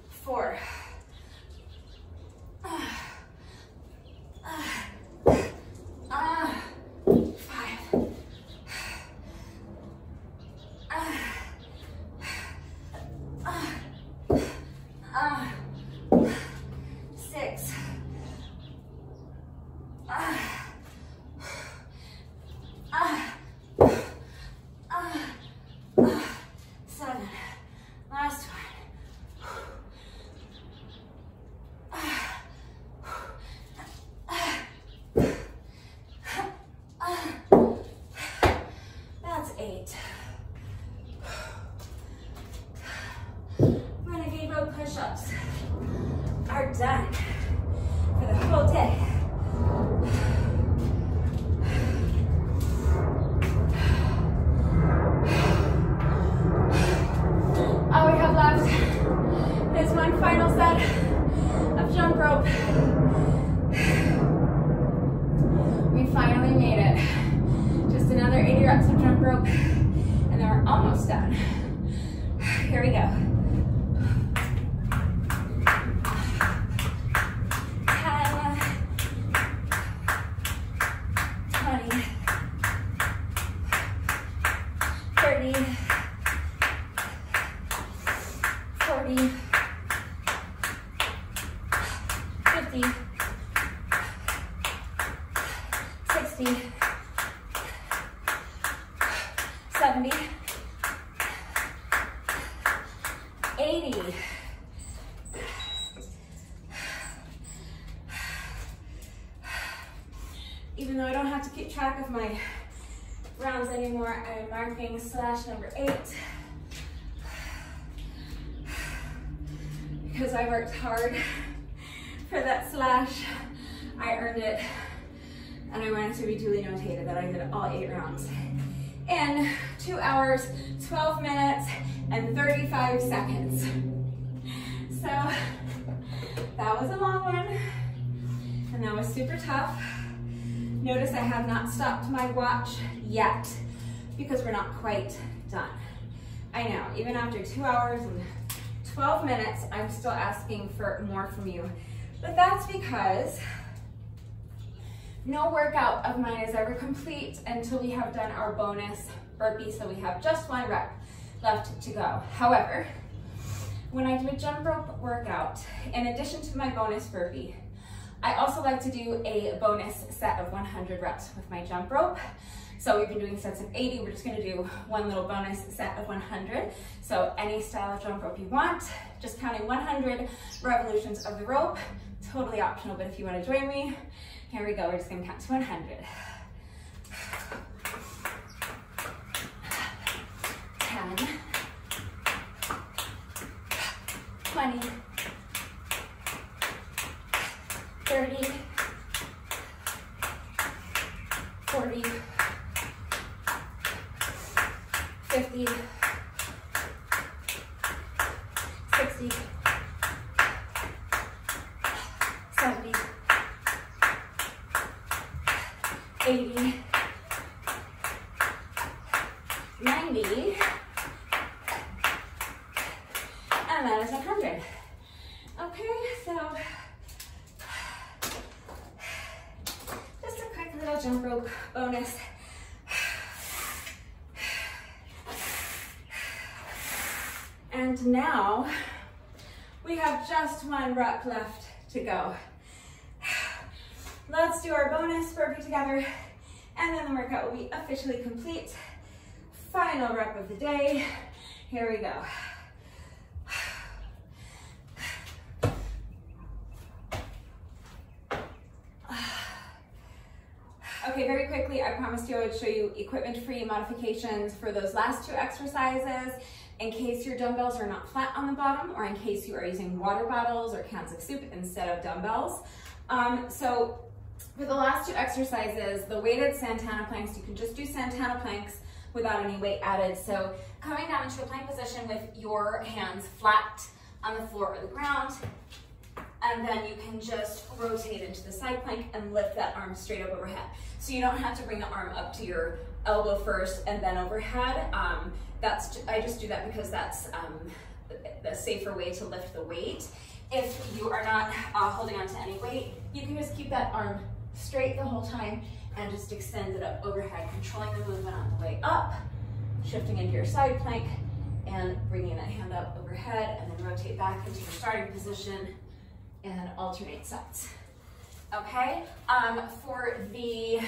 4. 5. 6. 7. Last one. That's 8. Renegade row push-ups are done for the whole day. All we have left is one final set of jump rope. We finally made it. Just another 80 reps of jump rope, and then we're almost done. Here we go. 10, 20, 30, 40, 50, 60, 70, 80. Even though I don't have to keep track of my rounds anymore, I'm marking slash number 8 because I worked hard for that slash. I earned it, and I want it to be duly notated that I did all 8 rounds in 2 hours, 12 minutes, and 35 seconds. So that was a long one, and that was super tough. Notice I have not stopped my watch yet because we're not quite done. I know, even after 2 hours and 12 minutes, I'm still asking for more from you. But that's because no workout of mine is ever complete until we have done our bonus burpee, so we have just 1 rep left to go. However, when I do a jump rope workout, in addition to my bonus burpee, I also like to do a bonus set of 100 reps with my jump rope. So we've been doing sets of 80, we're just gonna do one little bonus set of 100. So any style of jump rope you want, just counting 100 revolutions of the rope, totally optional, but if you wanna join me, here we go, we're just gonna count to 100. 10, 20, 30, 40, 50, 60, 70, 80, 90, and that is 100. Okay, so just a quick little jump rope bonus. And now we have just one rep left to go. Let's do our bonus burpee together, and then the workout will be officially complete. Final rep of the day. Here we go. Okay, very quickly, I promised you I would show you equipment-free modifications for those last two exercises in case your dumbbells are not flat on the bottom, or in case you are using water bottles or cans of soup instead of dumbbells. So for the last two exercises, the weighted Santana planks, you can just do Santana planks without any weight added. So coming down into a plank position with your hands flat on the floor or the ground, and then you can just rotate into the side plank and lift that arm straight up overhead. So you don't have to bring the arm up to your elbow first and then overhead. I just do that because that's the safer way to lift the weight. If you are not holding on to any weight, you can just keep that arm straight the whole time and just extend it up overhead, controlling the movement on the way up, shifting into your side plank and bringing that hand up overhead, and then rotate back into your starting position and alternate sides. Okay, for the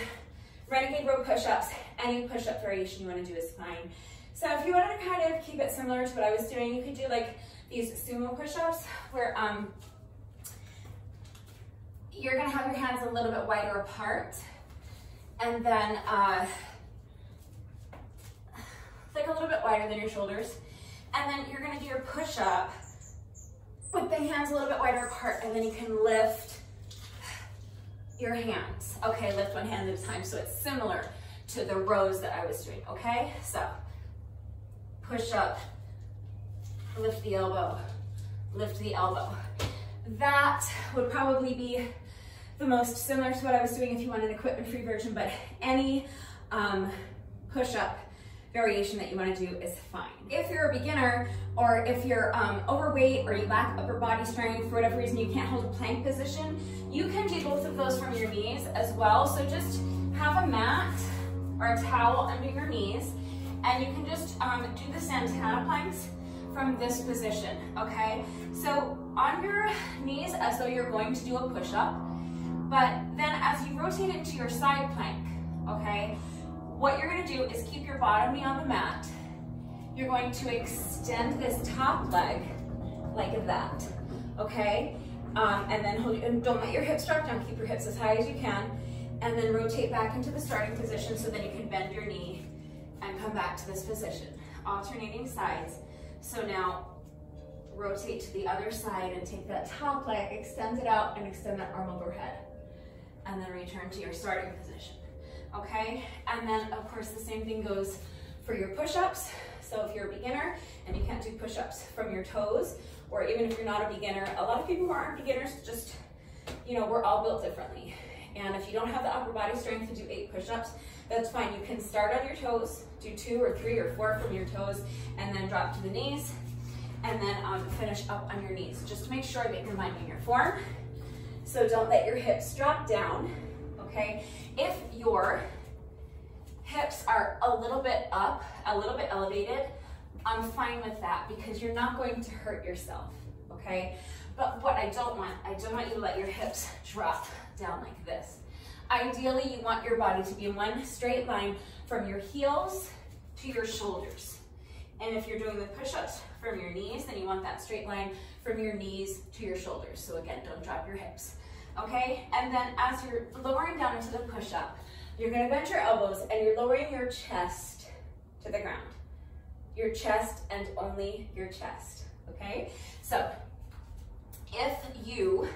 Renegade row push-ups, any push-up variation you want to do is fine. So if you wanted to kind of keep it similar to what I was doing, you could do like these sumo push-ups where you're going to have your hands a little bit wider apart, and then like a little bit wider than your shoulders, and then you're going to do your push-up with the hands a little bit wider apart, and then you can lift your hands. Okay, lift one hand at a time, so it's similar to the rows that I was doing, okay? So, push up, lift the elbow, lift the elbow. That would probably be the most similar to what I was doing if you want an equipment-free version, but any push-up variation that you want to do is fine. If you're a beginner, or if you're overweight, or you lack upper body strength, for whatever reason you can't hold a plank position, you can do both of those from your knees as well. So just have a mat or a towel under your knees, and you can just do the Santana planks from this position, okay? So on your knees as though you're going to do a push-up, but then as you rotate into your side plank, okay, what you're going to do is keep your bottom knee on the mat. You're going to extend this top leg like that, okay? And then hold, and don't let your hips drop down. Keep your hips as high as you can, and then rotate back into the starting position so then you can bend your knee and come back to this position. Alternating sides. So now rotate to the other side and take that top leg, extend it out, and extend that arm overhead. And then return to your starting position. Okay, and then of course the same thing goes for your push-ups. So if you're a beginner and you can't do push-ups from your toes, or even if you're not a beginner, a lot of people who aren't beginners, just, you know, we're all built differently. And if you don't have the upper body strength to do 8 push-ups, that's fine. You can start on your toes, do 2 or 3 or 4 from your toes, and then drop to the knees, and then finish up on your knees. Just make sure that you're minding your form. So don't let your hips drop down, okay? If your hips are a little bit up, a little bit elevated, I'm fine with that because you're not going to hurt yourself, okay? But what I don't want you to let your hips drop down like this. Ideally, you want your body to be in one straight line from your heels to your shoulders. And if you're doing the push-ups from your knees, then you want that straight line from your knees to your shoulders. So again, don't drop your hips, okay? And then as you're lowering down into the push-up, you're gonna bend your elbows and you're lowering your chest to the ground. Your chest and only your chest, okay? So If you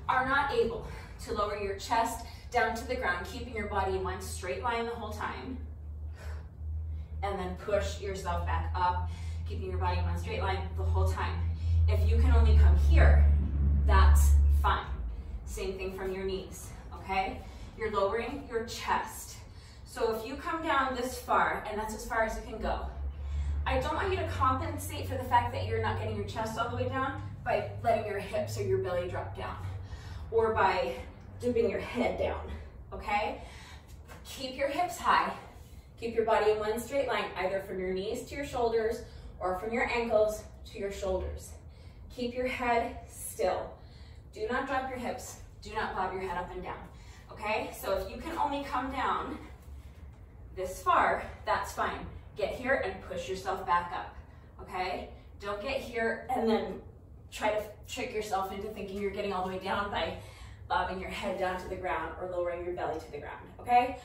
are not able to lower your chest down to the ground, keeping your body in one straight line the whole time, and then push yourself back up, keeping your body in one straight line the whole time. If you can only come here, that's fine. Same thing from your knees, okay? You're lowering your chest. So if you come down this far, and that's as far as you can go, I don't want you to compensate for the fact that you're not getting your chest all the way down by letting your hips or your belly drop down, or by dipping your head down, okay? Keep your hips high. Keep your body in one straight line, either from your knees to your shoulders or from your ankles to your shoulders. Keep your head still. Do not drop your hips. Do not bob your head up and down, okay? So if you can only come down this far, that's fine. Get here and push yourself back up, okay? Don't get here and then try to trick yourself into thinking you're getting all the way down by bobbing your head down to the ground or lowering your belly to the ground, okay?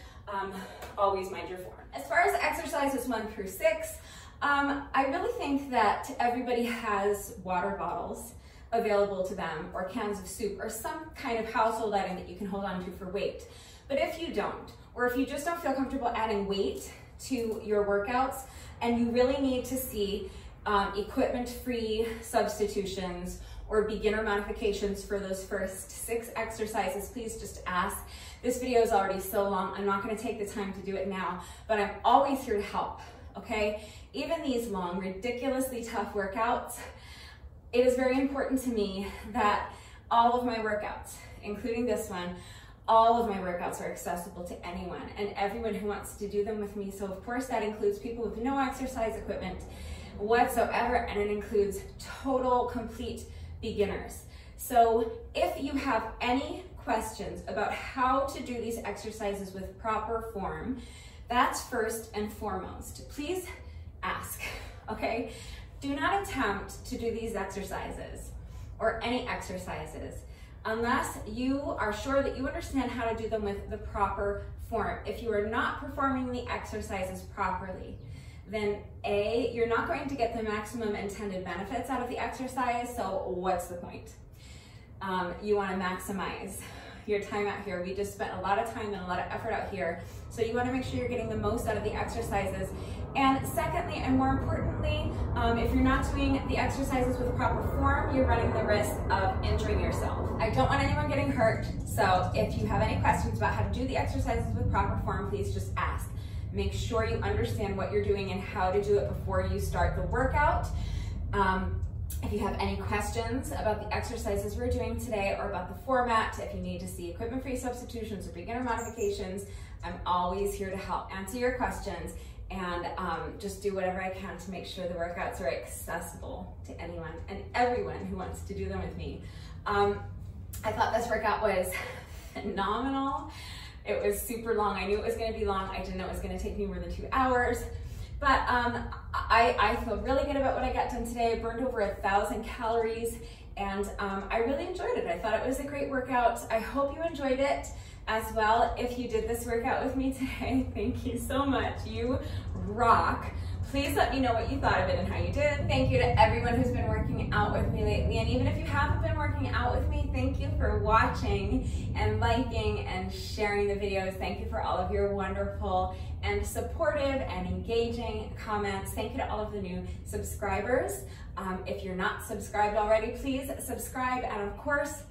Always mind your form. As far as exercises 1 through 6, I really think that everybody has water bottles available to them, or cans of soup, or some kind of household item that you can hold on to for weight. But if you don't, or if you just don't feel comfortable adding weight to your workouts, and you really need to see equipment-free substitutions or beginner modifications for those first 6 exercises, please just ask. This video is already so long, I'm not gonna take the time to do it now, but I'm always here to help, okay? Even these long, ridiculously tough workouts, it is very important to me that all of my workouts, including this one, all of my workouts are accessible to anyone and everyone who wants to do them with me. So of course that includes people with no exercise equipment whatsoever, and it includes total, complete beginners. So if you have any questions about how to do these exercises with proper form, that's first and foremost. Please ask, okay? Do not attempt to do these exercises or any exercises unless you are sure that you understand how to do them with the proper form. If you are not performing the exercises properly, then A, you're not going to get the maximum intended benefits out of the exercise, so what's the point? You want to maximize your time out here. We just spent a lot of time and a lot of effort out here, so you want to make sure you're getting the most out of the exercises. And secondly, and more importantly, if you're not doing the exercises with proper form, you're running the risk of injuring yourself. I don't want anyone getting hurt, so if you have any questions about how to do the exercises with proper form, please just ask. Make sure you understand what you're doing and how to do it before you start the workout. If you have any questions about the exercises we're doing today or about the format, if you need to see equipment-free substitutions or beginner modifications, I'm always here to help answer your questions and just do whatever I can to make sure the workouts are accessible to anyone and everyone who wants to do them with me. I thought this workout was phenomenal. It was super long. I knew it was going to be long. I didn't know it was going to take me more than 2 hours. But I feel really good about what I got done today. I burned over 1,000 calories and I really enjoyed it. I thought it was a great workout. I hope you enjoyed it as well. If you did this workout with me today, thank you so much. You rock. Please let me know what you thought of it and how you did. Thank you to everyone who's been working out with me lately. And even if you haven't been working out with me, thank you for watching and liking and sharing the videos. Thank you for all of your wonderful and supportive and engaging comments. Thank you to all of the new subscribers. If you're not subscribed already, please subscribe. And of course,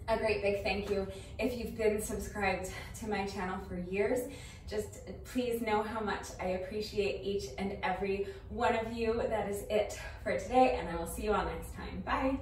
a great big thank you if you've been subscribed to my channel for years. Just please know how much I appreciate each and every one of you. That is it for today, and I will see you all next time. Bye.